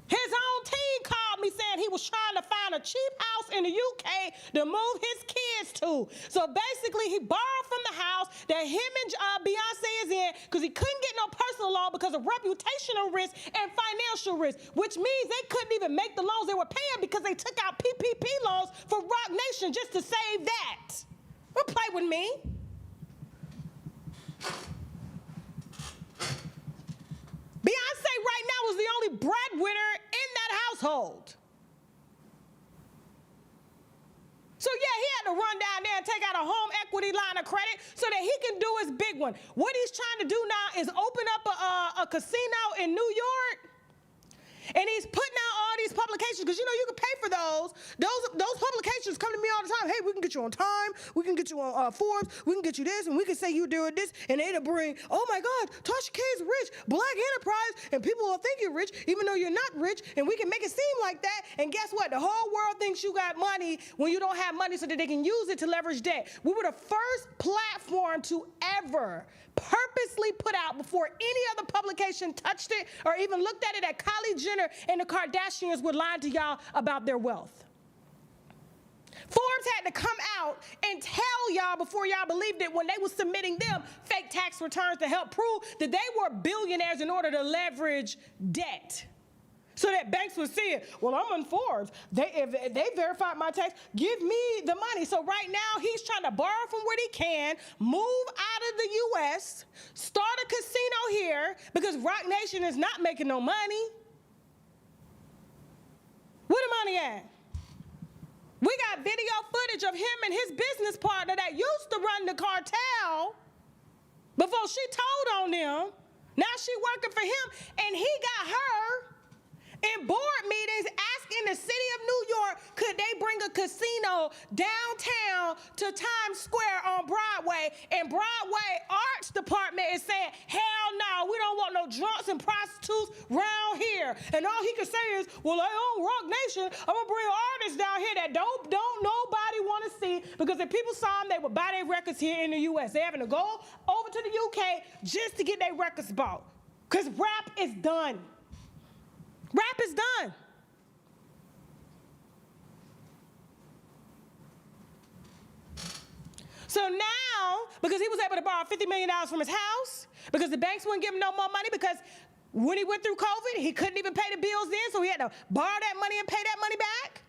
His own team called me saying he was trying to find a cheap house in the UK to move his kids to. So basically, he borrowed from the house that him and Beyonce is in because he couldn't get no personal loan because of reputational risk and financial risk, which means they couldn't even make the loans they were paying because they took out PPP loans for Rock Nation just to save that. Don't play with me. Beyonce right now is the only breadwinner in that household. So yeah, he had to run down there and take out a home equity line of credit so that he can do his big one. What he's trying to do now is open up a casino in New York. And he's putting out all these publications because, you know, you can pay for those. Those publications come to me all the time. Hey, we can get you on Time. We can get you on Forbes. We can get you this. And we can say you doing this. And it'll bring, oh, my God, Tasha K is rich. Black enterprise. And people will think you're rich even though you're not rich. And we can make it seem like that. And guess what? The whole world thinks you got money when you don't have money so that they can use it to leverage debt. We were the first platform to ever purposely put out before any other publication touched it or even looked at it at Kylie Jenner and the Kardashians were lying to y'all about their wealth. Forbes had to come out and tell y'all before y'all believed it when they were submitting them fake tax returns to help prove that they were billionaires in order to leverage debt. So that banks would see it. Well, I'm on Forbes. If they verified my tax, give me the money. So right now, he's trying to borrow from what he can, move out of the U.S., start a casino here because Rock Nation is not making no money. Where the money at? We got video footage of him and his business partner that used to run the cartel before she told on them. Now she working for him, and he got her in board meetings asking the city of New York, could they bring a casino downtown to Times Square on Broadway? And Broadway Arts Department is saying, hell no, we don't want no drunks and prostitutes around here. And all he can say is, well, I own Rock Nation. I'm gonna bring artists down here that don't nobody want to see, because if people saw them, they would buy their records here in the U.S. They're having to go over to the UK just to get their records bought, because rap is done. Rap is done. So now, because he was able to borrow $50 million from his house, because the banks wouldn't give him no more money, because when he went through COVID, he couldn't even pay the bills then, so he had to borrow that money and pay that money back.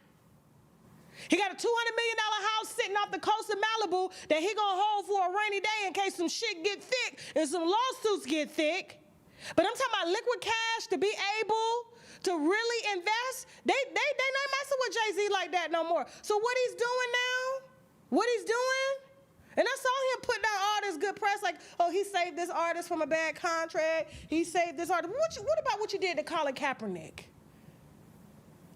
He got a $200 million house sitting off the coast of Malibu that he gonna hold for a rainy day in case some shit get thick and some lawsuits get thick. But I'm talking about liquid cash to be able to really invest. They not messing with Jay-Z like that no more. So what he's doing now, and I saw him put down all this good press, like, oh, he saved this artist from a bad contract. He saved this artist. What about what you did to Colin Kaepernick?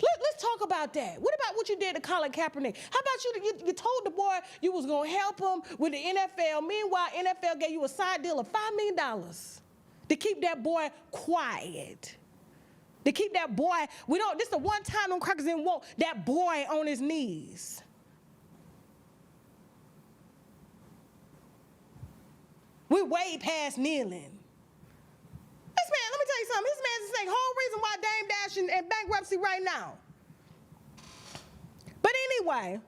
Let's talk about that. What about what you did to Colin Kaepernick? How about you told the boy you was going to help him with the NFL. Meanwhile, NFL gave you a side deal of $5 million to keep that boy quiet. To keep that boy, this is the one time them crackers didn't want that boy on his knees. We're way past kneeling. This man, let me tell you something. This man's the whole reason why Damon Dash in bankruptcy right now. But anyway,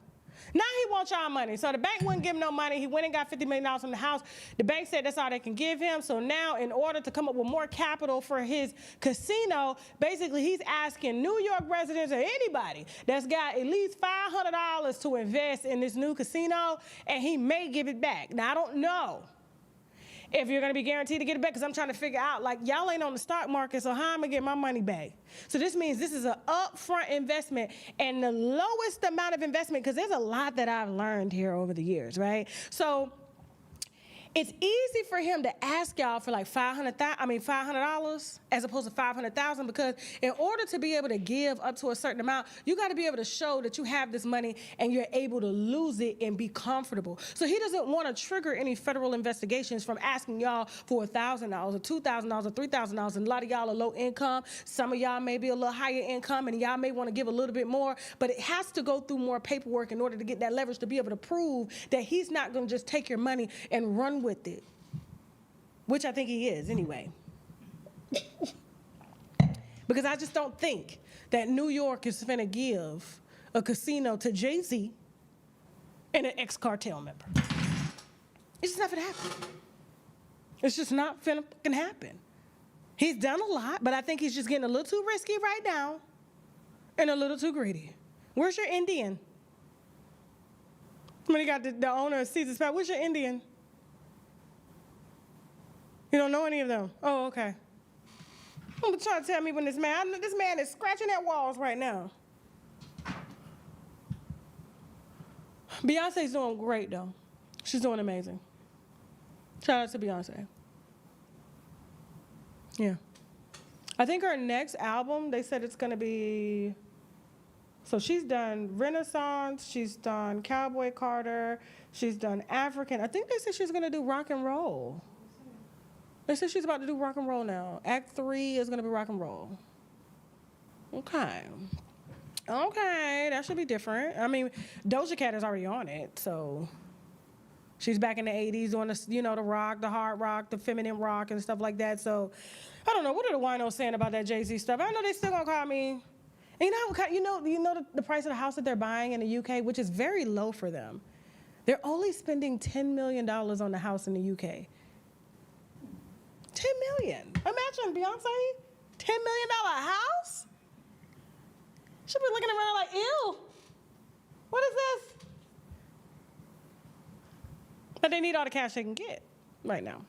now he wants y'all money. So the bank wouldn't give him no money. He went and got $50 million from the house. The bank said that's all they can give him. So now, in order to come up with more capital for his casino, basically he's asking New York residents or anybody that's got at least $500 to invest in this new casino, and he may give it back. Now, I don't know if you're gonna be guaranteed to get it back, because I'm trying to figure out, like, y'all ain't on the stock market, so how am I gonna get my money back? So this means this is an upfront investment and the lowest amount of investment, because there's a lot that I've learned here over the years, right? So it's easy for him to ask y'all for like $500 as opposed to $500,000, because in order to be able to give up to a certain amount, you got to be able to show that you have this money and you're able to lose it and be comfortable. So he doesn't want to trigger any federal investigations from asking y'all for $1,000 or $2,000 or $3,000. And a lot of y'all are low income. Some of y'all may be a little higher income and y'all may want to give a little bit more, but it has to go through more paperwork in order to get that leverage to be able to prove that he's not going to just take your money and run with it, which I think he is anyway. Because I just don't think that New York is finna give a casino to Jay-Z and an ex-cartel member. It's just not finna happen. It's just not finna fucking happen. He's done a lot, but I think he's just getting a little too risky right now and a little too greedy. Where's your Indian? When you got the owner of Caesar's Palace, where's your Indian? You don't know any of them? Oh, okay. I'm trying to tell me when this man is scratching at walls right now. Beyonce's doing great, though. She's doing amazing. Shout out to Beyonce. Yeah. I think her next album, they said it's going to be... So she's done Renaissance, she's done Cowboy Carter, she's done African. I think they said she's going to do rock and roll. They said she's about to do rock and roll now. Act 3 is going to be rock and roll. Okay. Okay, that should be different. I mean, Doja Cat is already on it, so she's back in the 80s doing the, you know, the rock, the hard rock, the feminine rock and stuff like that. So I don't know. What are the winos saying about that Jay-Z stuff? I know they still going to call me. And you know the price of the house that they're buying in the UK, which is very low for them. They're only spending $10 million on the house in the UK. $10 million. Imagine Beyonce, $10 million house? She'll be looking around like, ew, what is this? But they need all the cash they can get right now.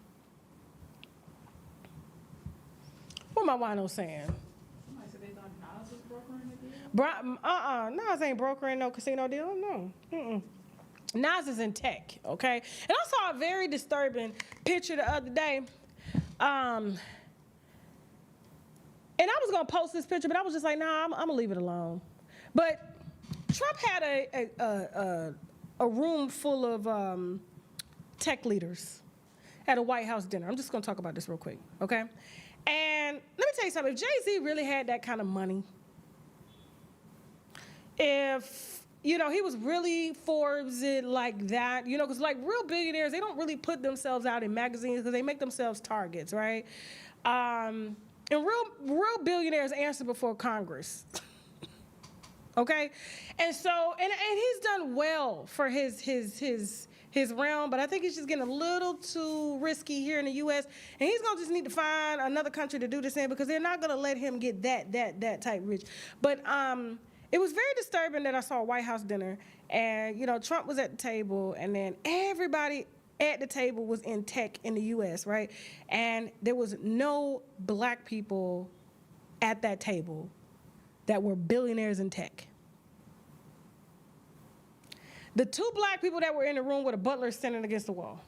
What my winos saying? Somebody said they thought Nas was brokering the deal? Nas ain't brokering no casino deal, no. Mm-mm. Nas is in tech, okay? And I saw a very disturbing picture the other day. And I was gonna post this picture, but I was just like, nah, I'm gonna leave it alone. But Trump had a room full of tech leaders at a White House dinner. I'm just gonna talk about this real quick, okay? And let me tell you something, if Jay-Z really had that kind of money, if, you know, he was really Forbes it like that, you know, because like real billionaires, they don't really put themselves out in magazines because they make themselves targets, right? And real billionaires answer before Congress. Okay? And so, and he's done well for his realm, but I think he's just getting a little too risky here in the U.S. And he's gonna just need to find another country to do this in because they're not gonna let him get that type rich. But it was very disturbing that I saw a White House dinner and, you know, Trump was at the table and then everybody at the table was in tech in the U.S., right? And there was no black people at that table that were billionaires in tech. The two black people that were in the room were the butlers standing against the wall.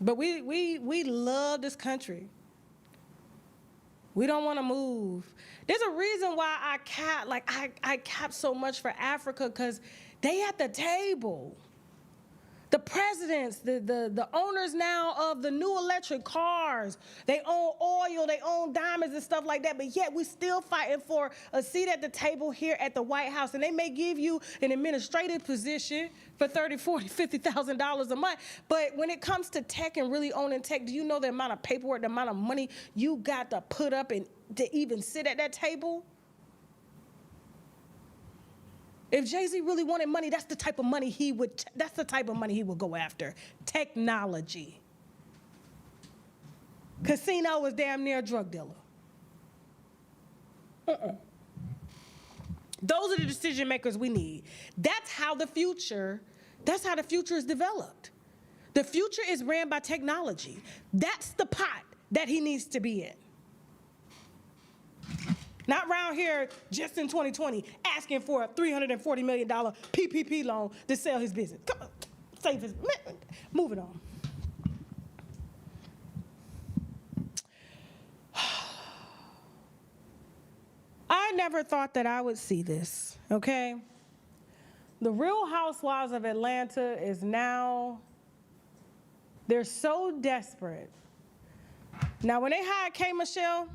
But we love this country. We don't want to move. There's a reason why I cap so much for Africa, because they at the table. The presidents, the owners now of the new electric cars, they own oil, they own diamonds and stuff like that, but yet we still fighting for a seat at the table here at the White House, and they may give you an administrative position for $30,000, $40,000, $50,000 a month, but when it comes to tech and really owning tech, do you know the amount of paperwork, the amount of money you got to put up and to even sit at that table? If Jay-Z really wanted money, that's the type of money he would go after. Technology. Casino is damn near a drug dealer. Those are the decision makers we need. That's how the future That's how the future is developed. The future is ran by technology. That's the pot that he needs to be in. Not around here just in 2020 asking for a $340 million PPP loan to sell his business. Come on, save his, moving on. I never thought that I would see this, okay? The Real Housewives of Atlanta is now, they're so desperate. Now, when they hired K. Michelle,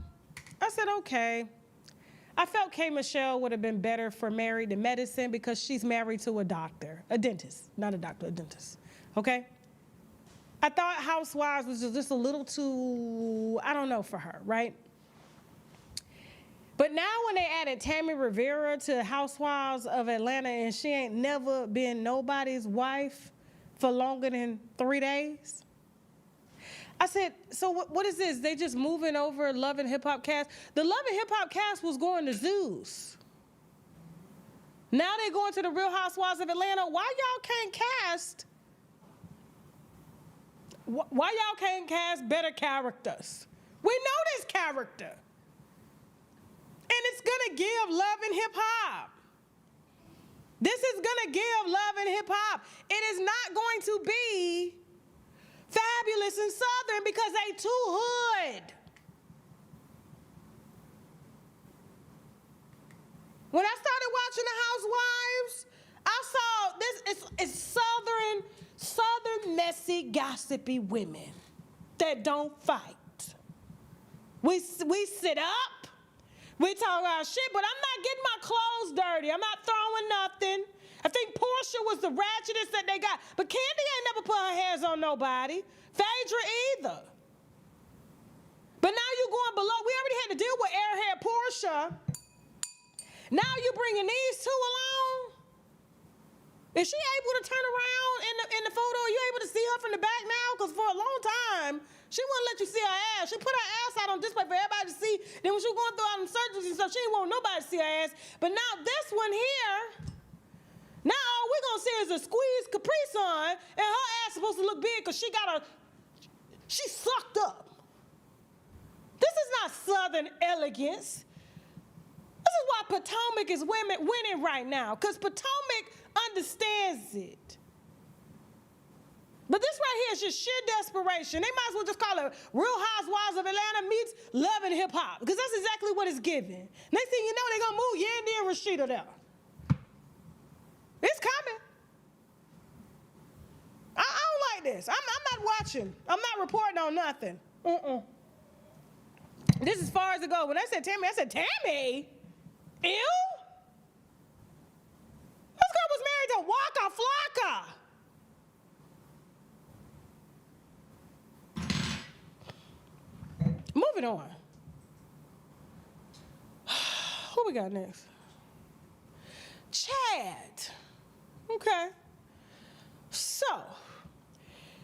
I said, okay. I felt K. Michelle would have been better for Married to Medicine because she's married to a doctor, a dentist, not a doctor, a dentist, okay? I thought Housewives was just a little too, I don't know, for her, right? But now when they added Tammy Rivera to Housewives of Atlanta and she ain't never been nobody's wife for longer than 3 days, I said, so what is this? They just moving over Love and Hip Hop cast? The Love and Hip Hop cast was going to Zeus. Now they going to the Real Housewives of Atlanta. Why y'all can't cast? Why y'all can't cast better characters? We know this character. And it's gonna give Love and Hip Hop. This is gonna give Love and Hip Hop. It is not going to be Fabulous and Southern because they too hood. When I started watching The Housewives, I saw this, it's Southern messy, gossipy women that don't fight. We sit up. We talk about shit, but I'm not getting my clothes dirty. I'm not throwing nothing. I think Portia was the ratchetest that they got. But Candy ain't never put her hands on nobody. Phaedra either. But now you're going below. We already had to deal with airhead Portia. Now you're bringing these two along. Is she able to turn around in the photo? Are you able to see her from the back now? Because for a long time, she wouldn't let you see her ass. She put her ass out on display for everybody to see. Then when she was going through all them surgeries and stuff, she didn't want nobody to see her ass. But now this one here, now all we're going to see is a squeezed Capri Sun, and her ass supposed to look big because she sucked up. This is not Southern elegance. This is why Potomac is winning right now, because Potomac understands it. But this right here is just sheer desperation. They might as well just call it Real Housewives of Atlanta meets Love and Hip Hop, because that's exactly what it's giving. Next thing you know, they're going to move Yandy and Rashida there. It's coming. I don't like this. I'm not watching. I'm not reporting on nothing. This is as far as it goes. When I said Tammy? Ew? This girl was married to Waka Flocka. Moving on. Who we got next? Chad. Okay. So,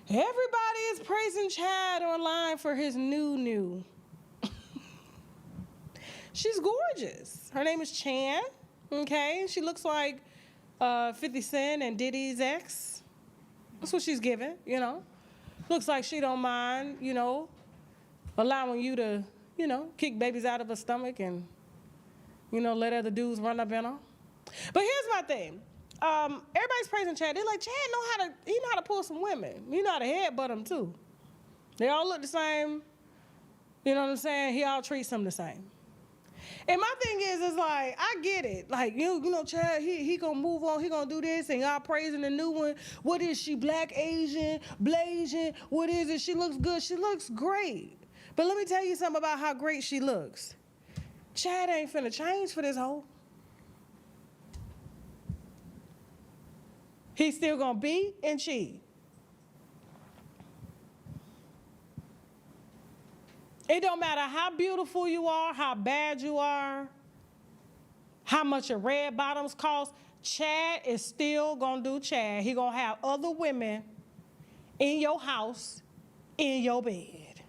everybody is praising Chad online for his new. She's gorgeous. Her name is Chan, okay? She looks like 50 Cent and Diddy's ex. That's what she's giving, you know? Looks like she don't mind, you know, allowing you to, you know, kick babies out of her stomach and, you know, let other dudes run up in her. But here's my thing. Everybody's praising Chad. They're like, Chad he know how to pull some women. He know how to headbutt them too. They all look the same. You know what I'm saying? He all treats them the same. And my thing is like, I get it. Like, you know, Chad, he gonna move on, he gonna do this, and y'all praising the new one. What is she, Black, Asian, Blasian? What is it? She looks good. She looks great. But let me tell you something about how great she looks. Chad ain't finna change for this hoe. He's still gonna beat and cheat. It don't matter how beautiful you are, how bad you are, how much your red bottoms cost, Chad is still gonna do Chad. He gonna have other women in your house, in your bed.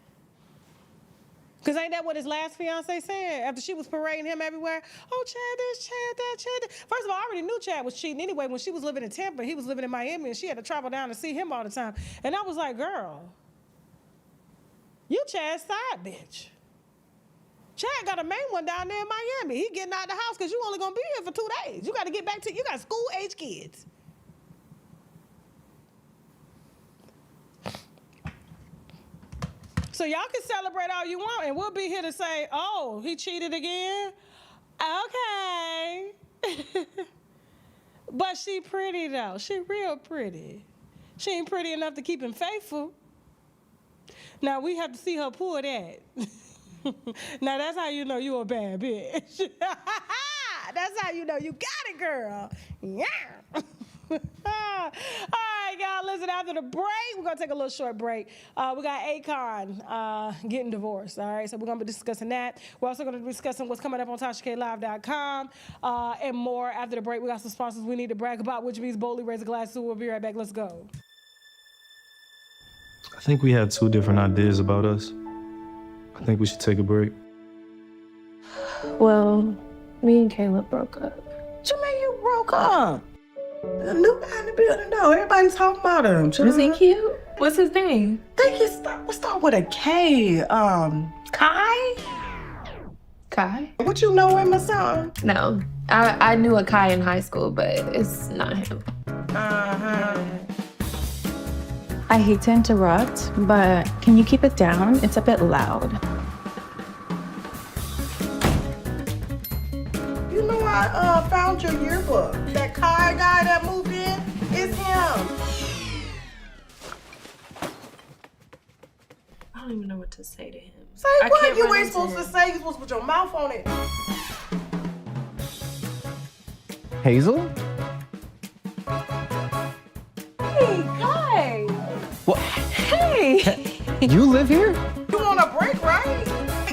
Because ain't that what his last fiance said after she was parading him everywhere? Oh, Chad this, Chad that, Chad that. First of all, I already knew Chad was cheating anyway. When she was living in Tampa, he was living in Miami, and she had to travel down to see him all the time. And I was like, girl, you Chad's side bitch. Chad got a main one down there in Miami. He getting out of the house because you only going to be here for 2 days. You got to get back to, you got school-age kids. So y'all can celebrate all you want, and we'll be here to say, oh, he cheated again? Okay. But she pretty, though. She real pretty. She ain't pretty enough to keep him faithful. Now, we have to see her pull that. Now, that's how you know you a bad bitch. That's how you know you got it, girl. Yeah. All right, y'all, listen, after the break, we're going to take a little short break. We got Akon getting divorced, all right? So we're going to be discussing that. We're also going to be discussing what's coming up on TashaKLive.com and more. After the break, we got some sponsors we need to brag about, which means boldly raise a glass to. We'll be right back. Let's go. I think we have 2 different ideas about us. I think we should take a break. Well, me and Caleb broke up. What you mean you broke up? A new guy in the building, though. Everybody's talking about him. Is he cute? What's his name? I think it's start with a K. Kai? Kai? What, you know him or something? No. I knew a Kai in high school, but it's not him. I hate to interrupt, but can you keep it down? It's a bit loud. You know, I found your yearbook. That Kai guy that moved in, it's him. I don't even know what to say to him. Say what? You ain't supposed to say. You're supposed to put your mouth on it. Hazel? Hey, Kai. What? Hey. You live here? You want a break, right?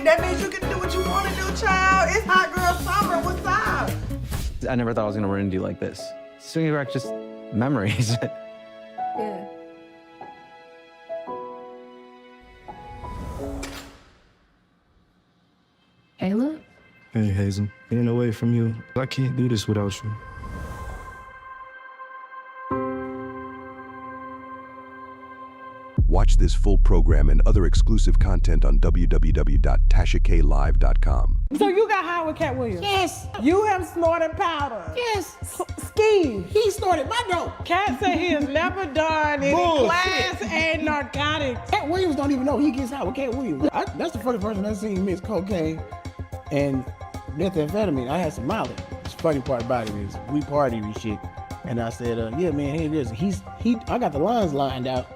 That means you can do what you want to do, child. It's hot girl summer. What's up? I never thought I was gonna run into you like this. Swinging back just memories. Yeah. Caleb? Hey, Hazel. Being away from you, I can't do this without you. Watch this full program and other exclusive content on www.TashaKLive.com. So you got high with Cat Williams? Yes. You have snorted powder? Yes. Ski. He snorted my dope. Cat said he has never done any class A narcotics. Cat Williams don't even know he gets high with Cat Williams. That's the first person I've seen mix cocaine and methamphetamine. I had some Molly. The funny part about it is we party and shit. And I said, yeah, man, here it is. I got the lines lined out.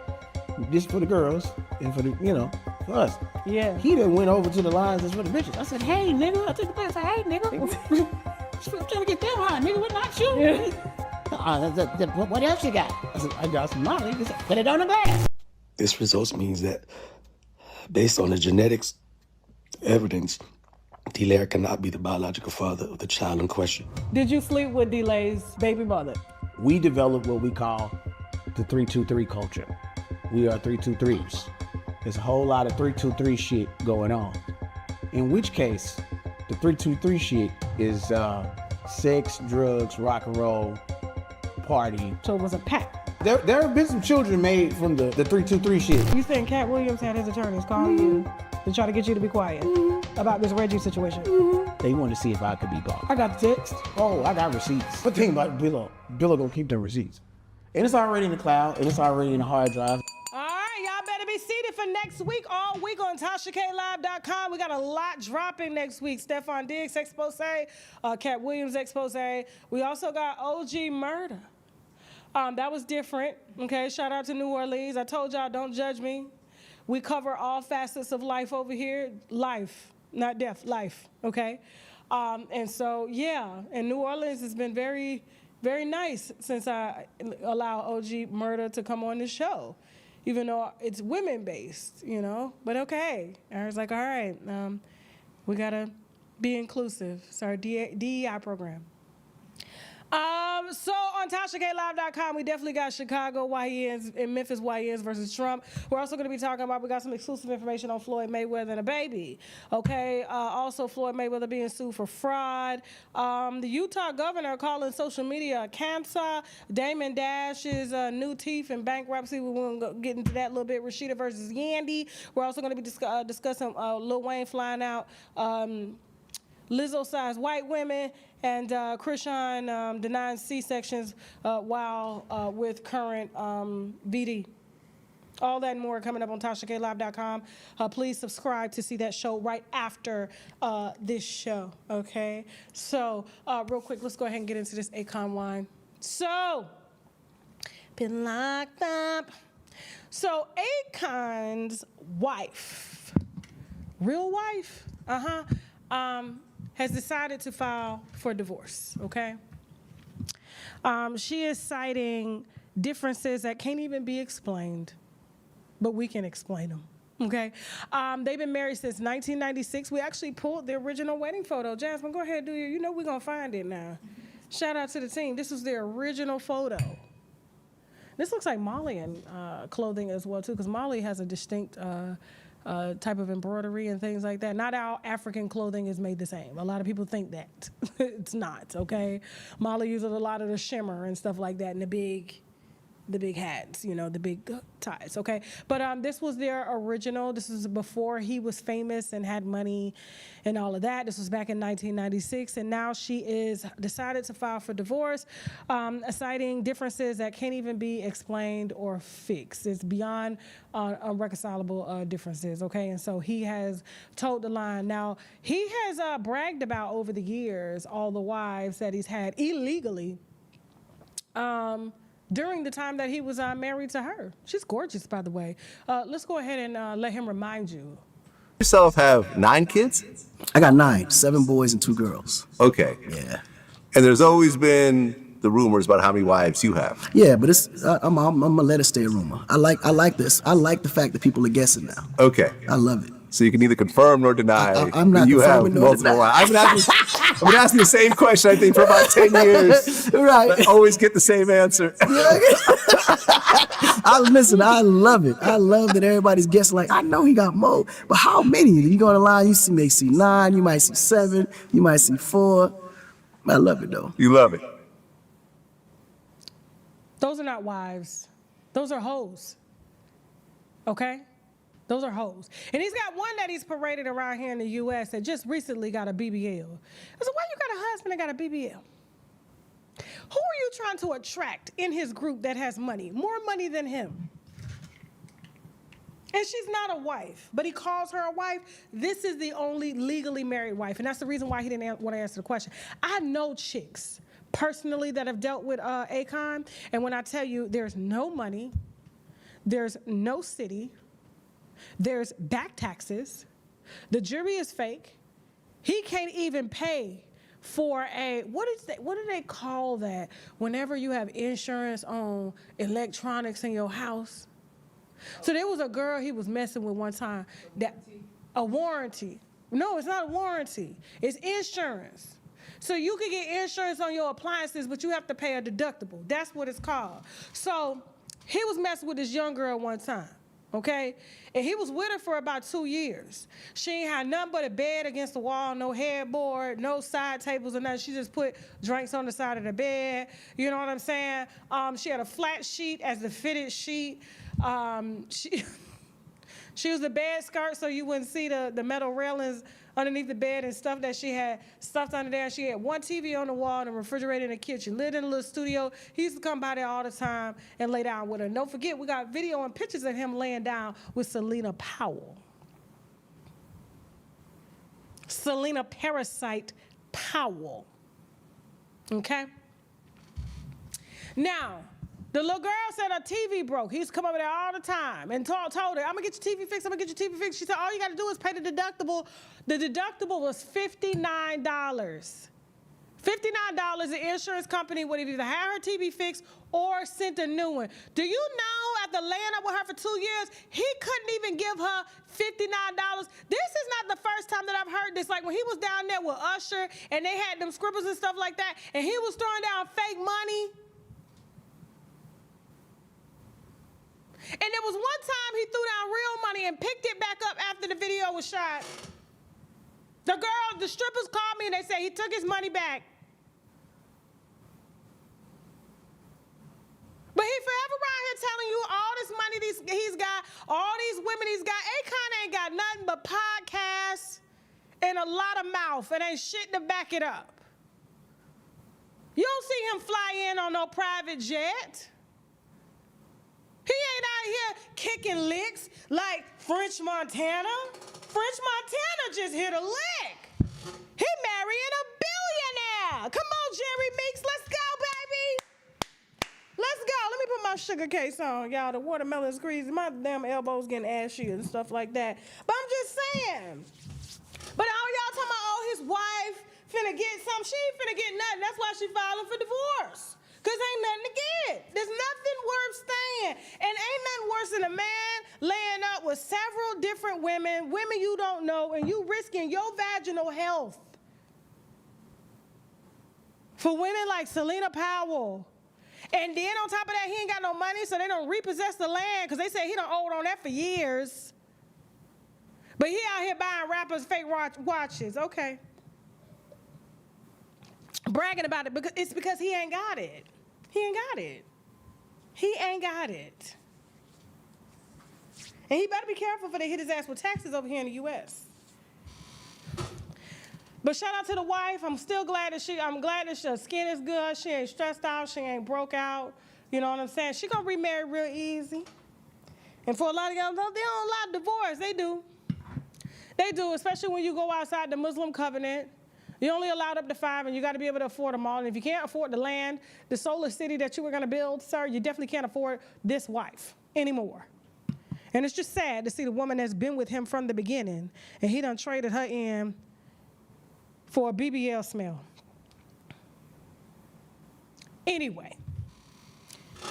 This for the girls and for the, for us. Yeah. He done went over to the lines that's for the bitches. I said, hey, nigga. I took the place. I said, hey, nigga. I'm trying to get them high, nigga. What not you? Yeah. What else you got? I said, I got some Molly. He said, put it on the glass. This results means that based on the genetics evidence, D-Lair cannot be the biological father of the child in question. Did you sleep with D-Lay's baby mother? We developed what we call the 323 culture. We are 323s. There's a whole lot of 323 shit going on. In which case, the 323 shit is sex, drugs, rock and roll, party. So it was a pack. There have been some children made from the 323 shit. You think Cat Williams had his attorneys call you to try to get you to be quiet about this Reggie situation? They wanted to see if I could be bought. I got the text. Oh, I got receipts. But think about Billo gonna keep them receipts. And it's already in the cloud, and it's already in the hard drive. All right, y'all better be seated for next week, all week on TashaKLive.com. We got a lot dropping next week. Stefan Diggs expose, Cat Williams expose. We also got OG murder. That was different, okay? Shout out to New Orleans. I told y'all, don't judge me. We cover all facets of life over here. Life, not death, life, okay? And so, yeah, and New Orleans has been very, very nice since I allowed OG murder to come on the show. Even though it's women-based, but okay. I was like, all right, we got to be inclusive. It's our DEI program. So on TashaKLive.com, we definitely got Chicago YNs and Memphis YNs versus Trump. We're also going to be talking about, we got some exclusive information on Floyd Mayweather and a baby. Okay. Also, Floyd Mayweather being sued for fraud. The Utah governor calling social media a cancer. Damon Dash is new teeth and bankruptcy. We're going to get into that a little bit. Rashida versus Yandy. We're also going to be discussing Lil Wayne flying out. Lizzo-sized white women, and Krishan denying C-sections while with current VD. All that and more coming up on TashaKLive.com. Please subscribe to see that show right after this show, okay? So, real quick, let's go ahead and get into this Acon wine. So, been locked up. So, Akon's wife, real wife, has decided to file for divorce, okay? She is citing differences that can't even be explained, but we can explain them, okay? They've been married since 1996. We actually pulled the original wedding photo. Jasmine, go ahead and do your, you know we're gonna find it now. Shout out to the team. This was their original photo. This looks like Malian clothing as well too, because Mali has a distinct type of embroidery and things like that. Not all African clothing is made the same. A lot of people think that. It's not, okay? Mali uses a lot of the shimmer and stuff like that and the big hats, you know, the big ties, okay? But this was their original. This was before he was famous and had money and all of that. This was back in 1996, and now she is decided to file for divorce, citing differences that can't even be explained or fixed. It's beyond unreconcilable differences, okay? And so he has told the line. Now, he has bragged about over the years all the wives that he's had illegally, during the time that he was married to her. She's gorgeous, by the way. Let's go ahead and let him remind you. Yourself have 9 kids? I got 9, 7 boys and 2 girls. Okay. Yeah. And there's always been the rumors about how many wives you have. Yeah, but it's I'm gonna let it stay a rumor. I like this. I like the fact that people are guessing now. Okay. I love it. So you can neither confirm nor deny. I'm not you have confirming nor multiple wives. I've been asking the same question, I think, for about 10 years. Right. I always get the same answer. Listen, I love it. I love that everybody's guessing. Like, I know he got more, but how many? You go on the line, you may see 9, you might see 7, you might see 4. I love it though. You love it. Those are not wives. Those are hoes. Okay? Those are hoes. And he's got one that he's paraded around here in the U.S. that just recently got a BBL. I said, why you got a husband that got a BBL? Who are you trying to attract in his group that has money? More money than him. And she's not a wife, but he calls her a wife. This is the only legally married wife. And that's the reason why he didn't want to answer the question. I know chicks personally that have dealt with Acon. And when I tell you there's no money, there's no city, there's back taxes, the jury is fake, he can't even pay for a, what do they call that whenever you have insurance on electronics in your house? So there was a girl he was messing with one time, that a warranty. No, it's not a warranty, it's insurance. So you can get insurance on your appliances, but you have to pay a deductible. That's what it's called. So he was messing with this young girl one time, okay? And he was with her for about 2 years. She ain't had nothing but a bed against the wall, no headboard, no side tables or nothing. She just put drinks on the side of the bed. You know what I'm saying? She had a flat sheet as the fitted sheet. She was a bed skirt so you wouldn't see the metal railings underneath the bed and stuff that she had stuffed under there. She had one TV on the wall and a refrigerator in the kitchen. Lived in a little studio. He used to come by there all the time and lay down with her. And don't forget, we got video and pictures of him laying down with Selena Powell. Selena Parasite Powell. Okay? Now, the little girl said her TV broke. He used to come over there all the time and told her, I'm gonna get your TV fixed, I'm gonna get your TV fixed. She said, all you gotta do is pay the deductible. The deductible was $59. $59, the insurance company would have either had her TV fixed or sent a new one. Do you know after laying up with her for 2 years, he couldn't even give her $59. This is not the first time that I've heard this. Like when he was down there with Usher and they had them scribbles and stuff like that, and he was throwing down fake money. And there was one time he threw down real money and picked it back up after the video was shot. The strippers called me and they said he took his money back. But he forever around here telling you all this money he's got, all these women he's got. Akon ain't got nothing but podcasts and a lot of mouth and ain't shit to back it up. You don't see him fly in on no private jet. He ain't out here kicking licks like French Montana. French Montana just hit a lick. He marrying a billionaire. Come on, Jerry Meeks, let's go, baby. Let's go. Let me put my sugar case on, y'all. The watermelon squeeze. My damn elbows getting ashy and stuff like that. But I'm just saying. But all y'all talking about, oh, his wife finna get something. She ain't finna get nothing. That's why she filing for divorce. Because ain't nothing to get. There's nothing worth staying. And ain't nothing worse than a man laying up with several different women you don't know, and you risking your vaginal health. For women like Selena Powell. And then on top of that, he ain't got no money, so they don't repossess the land, because they say he done owed on that for years. But he out here buying rappers fake watches. Okay. Bragging about it because he ain't got it. He ain't got it. He ain't got it. And he better be careful before they hit his ass with taxes over here in the U.S. But shout out to the wife. I'm glad that her skin is good. She ain't stressed out. She ain't broke out. You know what I'm saying? She gonna remarry real easy. And for a lot of y'all, they don't allow divorce. They do. They do, especially when you go outside the Muslim covenant. You're only allowed up to 5, and you got to be able to afford them all. And if you can't afford the land, the solar city that you were going to build, sir, you definitely can't afford this wife anymore. And it's just sad to see the woman that's been with him from the beginning, and he done traded her in for a BBL smell. Anyway,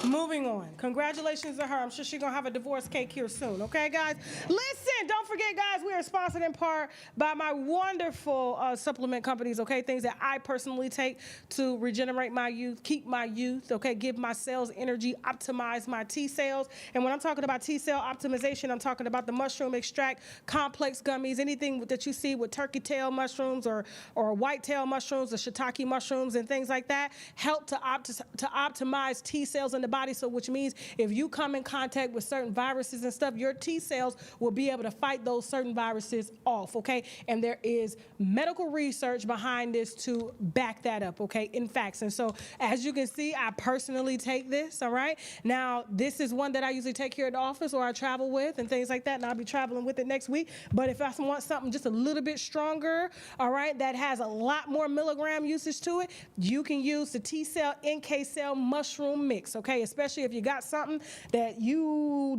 moving on. Congratulations to her. I'm sure she's going to have a divorce cake here soon. Okay, guys? Listen, don't forget, guys, we are sponsored in part by my wonderful supplement companies, okay? Things that I personally take to regenerate my youth, keep my youth, okay? Give my cells energy, optimize my T cells. And when I'm talking about T cell optimization, I'm talking about the mushroom extract complex gummies, anything that you see with turkey tail mushrooms or white tail mushrooms or shiitake mushrooms and things like that, help to optimize T cells in the body. So which means if you come in contact with certain viruses and stuff, your T cells will be able to fight those certain viruses off, okay? And there is medical research behind this to back that up, okay, in facts. And so as you can see, I personally take this, all right? Now, this is one that I usually take here at the office or I travel with and things like that, and I'll be traveling with it next week. But if I want something just a little bit stronger, all right, that has a lot more milligram usage to it, you can use the T cell, NK cell mushroom mix, okay? Especially if you got something that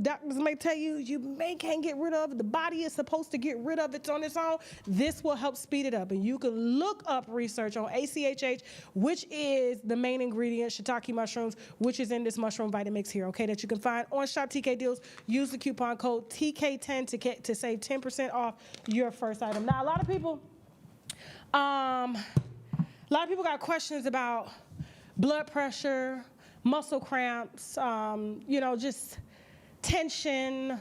doctors may tell you can't get rid of, the body is supposed to get rid of it on its own, this will help speed it up. And you can look up research on ACHH, which is the main ingredient, shiitake mushrooms, which is in this mushroom Vitamix here, okay, that you can find on Shop TK Deals. Use the coupon code TK10 to save 10% off your first item. Now, a lot of people got questions about blood pressure, muscle cramps, just tension.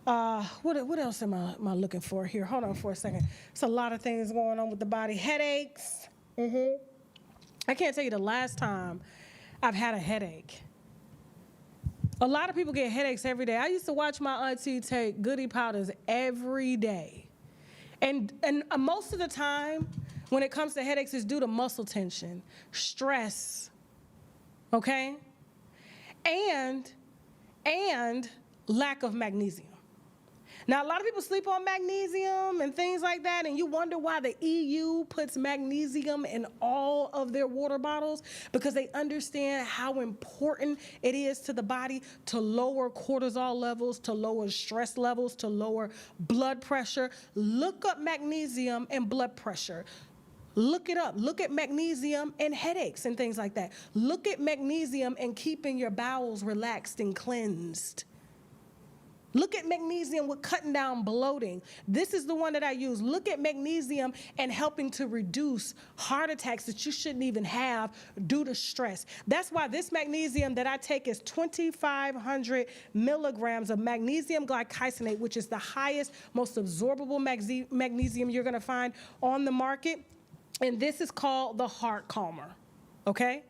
What else am I looking for here? Hold on for a second. It's a lot of things going on with the body. Headaches. I can't tell you the last time I've had a headache. A lot of people get headaches every day. I used to watch my auntie take Goody powders every day. And most of the time, when it comes to headaches, it's due to muscle tension, stress, okay? And lack of magnesium. Now, a lot of people sleep on magnesium and things like that, and you wonder why the EU puts magnesium in all of their water bottles, because they understand how important it is to the body to lower cortisol levels, to lower stress levels, to lower blood pressure. Look up magnesium and blood pressure. Look it up. Look at magnesium and headaches and things like that. Look at magnesium and keeping your bowels relaxed and cleansed. Look at magnesium with cutting down bloating. This is the one that I use. Look at magnesium and helping to reduce heart attacks that you shouldn't even have due to stress. That's why this magnesium that I take is 2,500 milligrams of magnesium glycosonate, which is the highest, most absorbable magnesium you're gonna find on the market. And this is called the Heart Calmer, okay?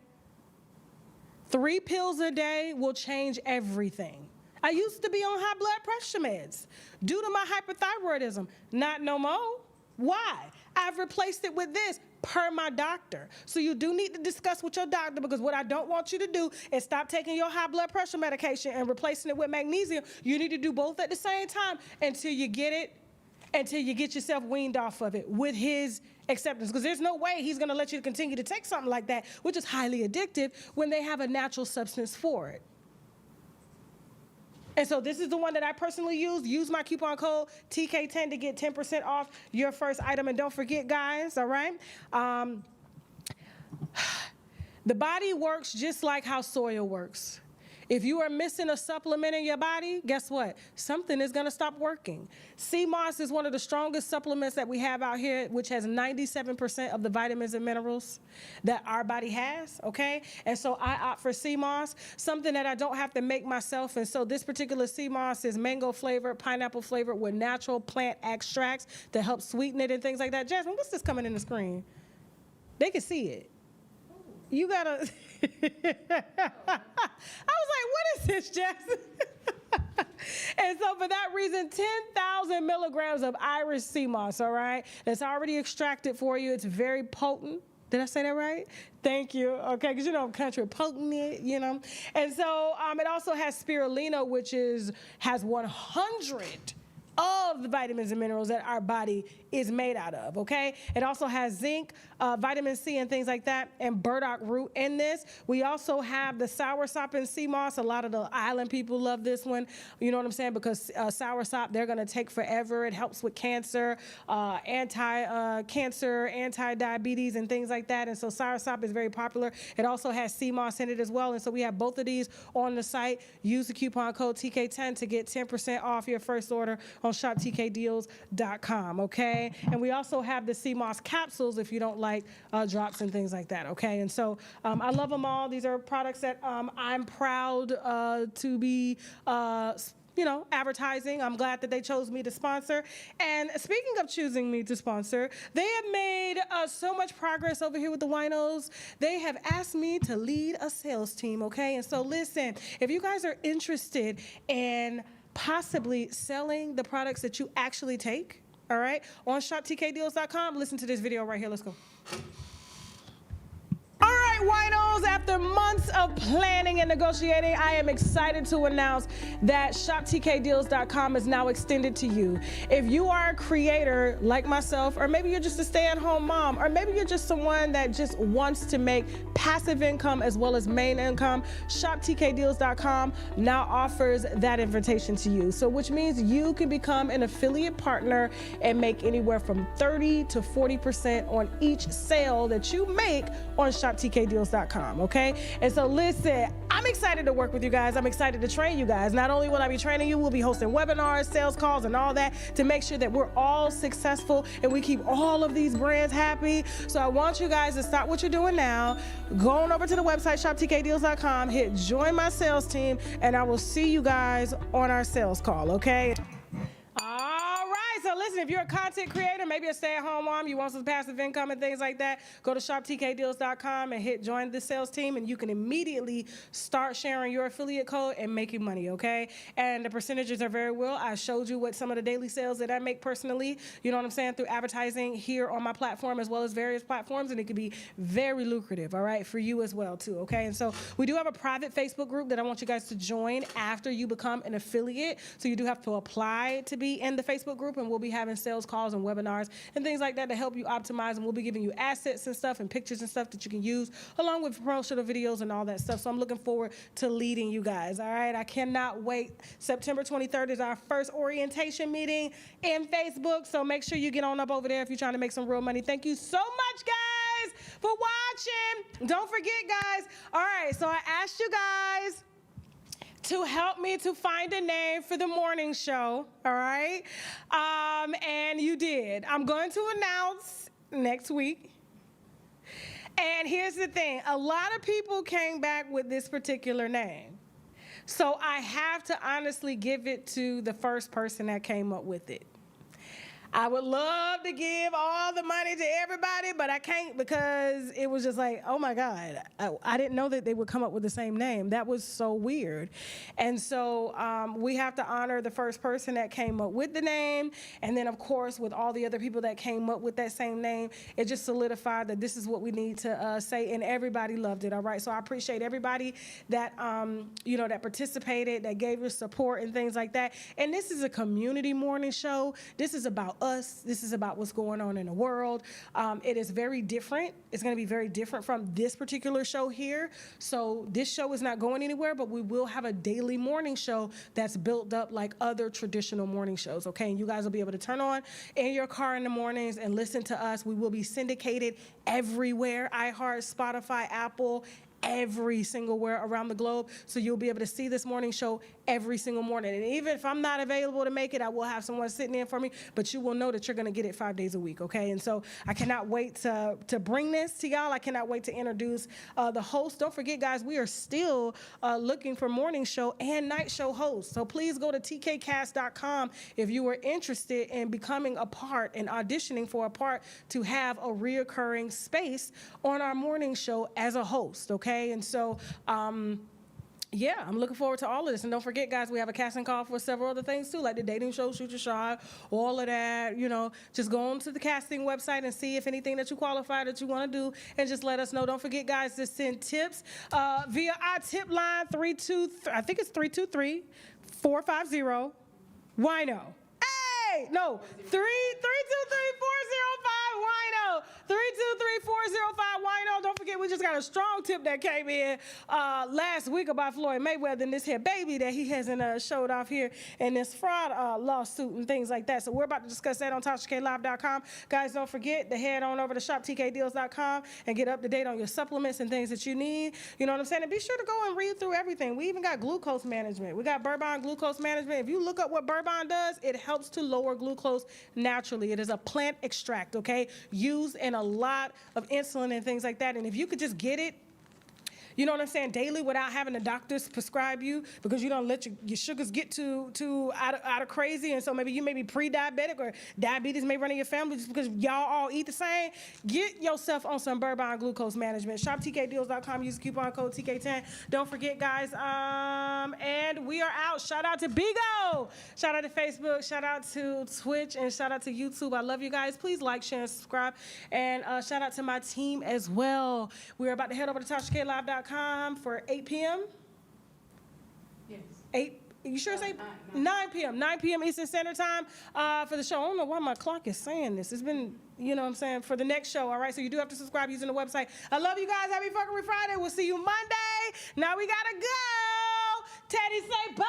3 pills a day will change everything. I used to be on high blood pressure meds due to my hyperthyroidism. Not no more. Why? I've replaced it with this per my doctor. So you do need to discuss with your doctor, because what I don't want you to do is stop taking your high blood pressure medication and replacing it with magnesium. You need to do both at the same time until you get yourself weaned off of it with his acceptance, because there's no way he's gonna let you continue to take something like that, which is highly addictive, when they have a natural substance for it. And so this is the one that I personally use. Use my coupon code TK10 to get 10% off your first item. And don't forget, guys, all right? The body works just like how soil works. If you are missing a supplement in your body, guess what? Something is gonna stop working. Sea moss is one of the strongest supplements that we have out here, which has 97% of the vitamins and minerals that our body has, okay? And so I opt for sea moss, something that I don't have to make myself. And so this particular sea moss is mango flavored, pineapple flavored with natural plant extracts to help sweeten it and things like that. Jasmine, what's this coming in the screen? They can see it. You gotta, I was like, what is this, Jackson? And so for that reason, 10,000 milligrams of Irish sea moss, all right? That's already extracted for you. It's very potent. Did I say that right? Thank you. Okay, because you know I'm country potent, you know. And so it also has spirulina, which has 100 of the vitamins and minerals that our body is made out of, okay? It also has zinc, vitamin C and things like that, and burdock root in this. We also have the soursop and sea moss. A lot of the island people love this one, you know what I'm saying? Because soursop, they're gonna take forever. It helps with cancer, anti-cancer, anti-diabetes and things like that. And so soursop is very popular. It also has sea moss in it as well. And so we have both of these on the site. Use the coupon code TK10 to get 10% off your first order on shoptkdeals.com, okay? And we also have the sea moss capsules if you don't like drops and things like that, okay? And so I love them all. These are products that I'm proud to be advertising. I'm glad that they chose me to sponsor. And speaking of choosing me to sponsor, they have made so much progress over here with the winos. They have asked me to lead a sales team, okay? And so listen, if you guys are interested in possibly selling the products that you actually take, all right, on shoptkdeals.com, listen to this video right here. Let's go. All right, winos, after months of planning and negotiating, I am excited to announce that shoptkdeals.com is now extended to you. If you are a creator like myself, or maybe you're just a stay-at-home mom, or maybe you're just someone that just wants to make passive income as well as main income, shoptkdeals.com now offers that invitation to you. So which means you can become an affiliate partner and make anywhere from 30 to 40% on each sale that you make on shoptkdeals.com, okay? And so listen, I'm excited to work with you guys. I'm excited to train you guys. Not only will I be training you, we'll be hosting webinars, sales calls, and all that to make sure that we're all successful and we keep all of these brands happy. So I want you guys to stop what you're doing now, go on over to the website, shoptkdeals.com, hit join my sales team, and I will see you guys on our sales call, okay? All right, so listen, if you're a content creator, maybe a stay-at-home mom, you want some passive income and things like that, go to shoptkdeals.com and hit join the sales team, and you can immediately start sharing your affiliate code and making money, okay? And the percentages are very well. I showed you what some of the daily sales that I make personally, you know what I'm saying, through advertising here on my platform as well as various platforms, and it could be very lucrative, all right, for you as well too, okay? And so we do have a private Facebook group that I want you guys to join after you become an affiliate. So you do have to apply to be in the Facebook group, and we'll be having having sales calls and webinars and things like that to help you optimize. And we'll be giving you assets and stuff and pictures and stuff that you can use along with promotional videos and all that stuff. So I'm looking forward to leading you guys. All right. I cannot wait. September 23rd is our first orientation meeting in Facebook. So make sure you get on up over there if you're trying to make some real money. Thank you so much, guys, for watching. Don't forget, guys. All right. So I asked you guys to help me to find a name for the morning show, all right? And you did. I'm going to announce next week. And here's the thing. A lot of people came back with this particular name. So I have to honestly give it to the first person that came up with it. I would love to give all the money to everybody, but I can't because it was just like, oh my God, I didn't know that they would come up with the same name. That was so weird. And so we have to honor the first person that came up with the name. And then of course, with all the other people that came up with that same name, it just solidified that this is what we need to say, and everybody loved it, all right? So I appreciate everybody that, that participated, that gave us support and things like that. And this is a community morning show. This is about us. This is about what's going on in the world. It is very different. It's going to be very different from this particular show here. So this show is not going anywhere, but we will have a daily morning show that's built up like other traditional morning shows, okay? And you guys will be able to turn on in your car in the mornings and listen to us. We will be syndicated everywhere, iHeart, Spotify, Apple, every single where around the globe. So you'll be able to see this morning show every single morning. And even if I'm not available to make it, I will have someone sitting in for me, but you will know that you're going to get it 5 days a week, okay? And so I cannot wait to bring this to y'all. I cannot wait to introduce the host. Don't forget, guys, we are still looking for morning show and night show hosts. So please go to tkcast.com if you are interested in becoming a part and auditioning for a part to have a reoccurring space on our morning show as a host, okay? And so, yeah, I'm looking forward to all of this. And don't forget, guys, we have a casting call for several other things, too, like the dating show, Shoot Your Shot, all of that. Just go on to the casting website and see if anything that you qualify that you want to do, and just let us know. Don't forget, guys, to send tips via our tip line, 323-450-WINO. Hey! No, 323-405-WINO. 323-405-WINO. Don't forget, we just got a strong tip that came in last week about Floyd Mayweather and this here baby that he hasn't showed off here in this fraud lawsuit and things like that. So we're about to discuss that on TashaKLive.com. Guys, don't forget to head on over to shoptkdeals.com and get up to date on your supplements and things that you need. You know what I'm saying? And be sure to go and read through everything. We even got glucose management. We got Bourbon glucose management. If you look up what Bourbon does, it helps to lower glucose naturally. It is a plant extract, okay? Used in a lot of insulin and things like that. And if you could just get it, you know what I'm saying, daily without having the doctors prescribe you, because you don't let your sugars get too out of crazy, and so maybe you may be pre-diabetic or diabetes may run in your family just because y'all all eat the same. Get yourself on some Bourbon glucose management. ShopTKDeals.com. Use the coupon code TK10. Don't forget, guys, and we are out. Shout out to Bigo. Shout out to Facebook. Shout out to Twitch, and shout out to YouTube. I love you guys. Please like, share, and subscribe. And shout out to my team as well. We're about to head over to TashaKLive.com for 8 p.m. Yes. 8. You sure it's 9 p.m. 9 p.m. Eastern Standard Time for the show. I don't know why my clock is saying this. It's been, you know what I'm saying, for the next show, all right? So you do have to subscribe using the website. I love you guys. Happy Fuckery Friday. We'll see you Monday. Now we got to go. Teddy, say bye.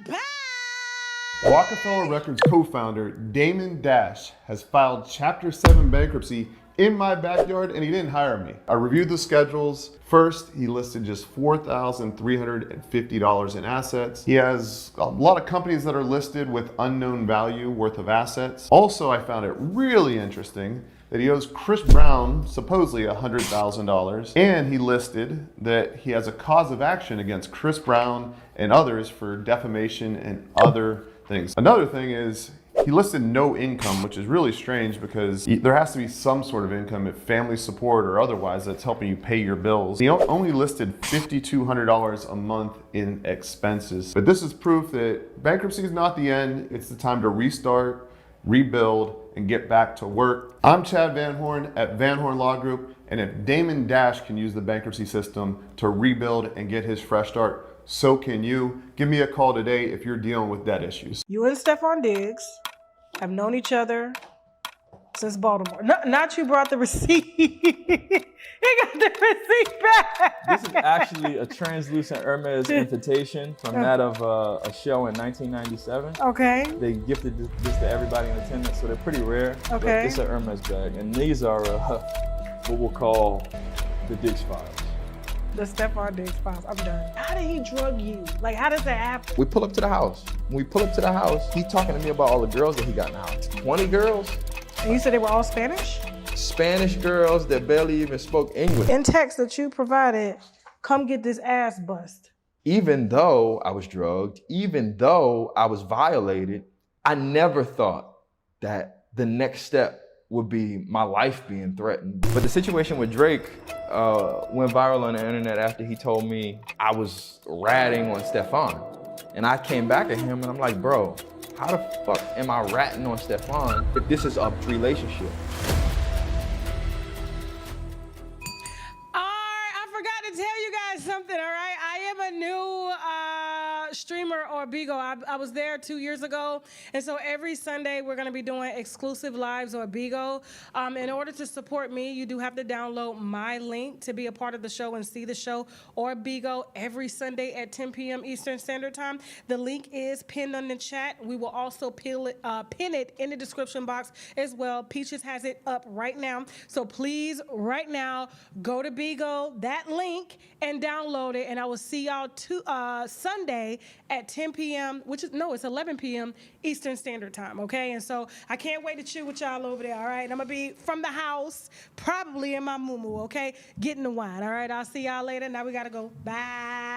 Bye. Rockefeller Records co-founder Damon Dash has filed Chapter 7 bankruptcy in my backyard, and he didn't hire me. I reviewed the schedules. First, he listed just $4,350 in assets. He has a lot of companies that are listed with unknown value worth of assets. Also, I found it really interesting that he owes Chris Brown supposedly $100,000, and he listed that he has a cause of action against Chris Brown and others for defamation and other things. Another thing is, he listed no income, which is really strange because there has to be some sort of income, if family support or otherwise, that's helping you pay your bills. He only listed $5,200 a month in expenses. But this is proof that bankruptcy is not the end. It's the time to restart, rebuild, and get back to work. I'm Chad Van Horn at Van Horn Law Group, and if Damon Dash can use the bankruptcy system to rebuild and get his fresh start, so can you. Give me a call today if you're dealing with debt issues. You and Stephon Diggs have known each other since Baltimore. Not you brought the receipt. He got the receipt back. This is actually a translucent Hermes invitation from that of a show in 1997. Okay. They gifted this to everybody in attendance, so they're pretty rare. Okay. But it's a Hermes bag, and these are what we'll call the Diggs files. The Stephon Diggs files. I'm done. How did he drug you? Like, how does that happen? We pull up to the house. When we pull up to the house, he's talking to me about all the girls that he got in the house. 20 girls. And you said they were all Spanish? Spanish girls that barely even spoke English. In text that you provided, come get this ass bust. Even though I was drugged, even though I was violated, I never thought that the next step would be my life being threatened. But the situation with Drake went viral on the internet after he told me I was ratting on Stephon. And I came back at him and I'm like, bro, how the fuck am I ratting on Stephon if this is a relationship? I forgot to tell you guys something, all right? I am a new streamer or Bigo. I was there 2 years ago, and so every Sunday we're going to be doing exclusive lives or Bigo. In order to support me, you do have to download my link to be a part of the show and see the show or Bigo every Sunday at 10 p.m. Eastern Standard Time. The link is pinned on the chat. We will also pin it in the description box as well. Peaches has it up right now, so please, right now, go to Bigo, that link, and download it, and I will see y'all Sunday at 10 p.m., it's 11 p.m. Eastern Standard Time, okay? And so I can't wait to chill with y'all over there, all right? I'm going to be from the house, probably in my muumuu, okay? Getting the wine, all right? I'll see y'all later. Now we got to go. Bye.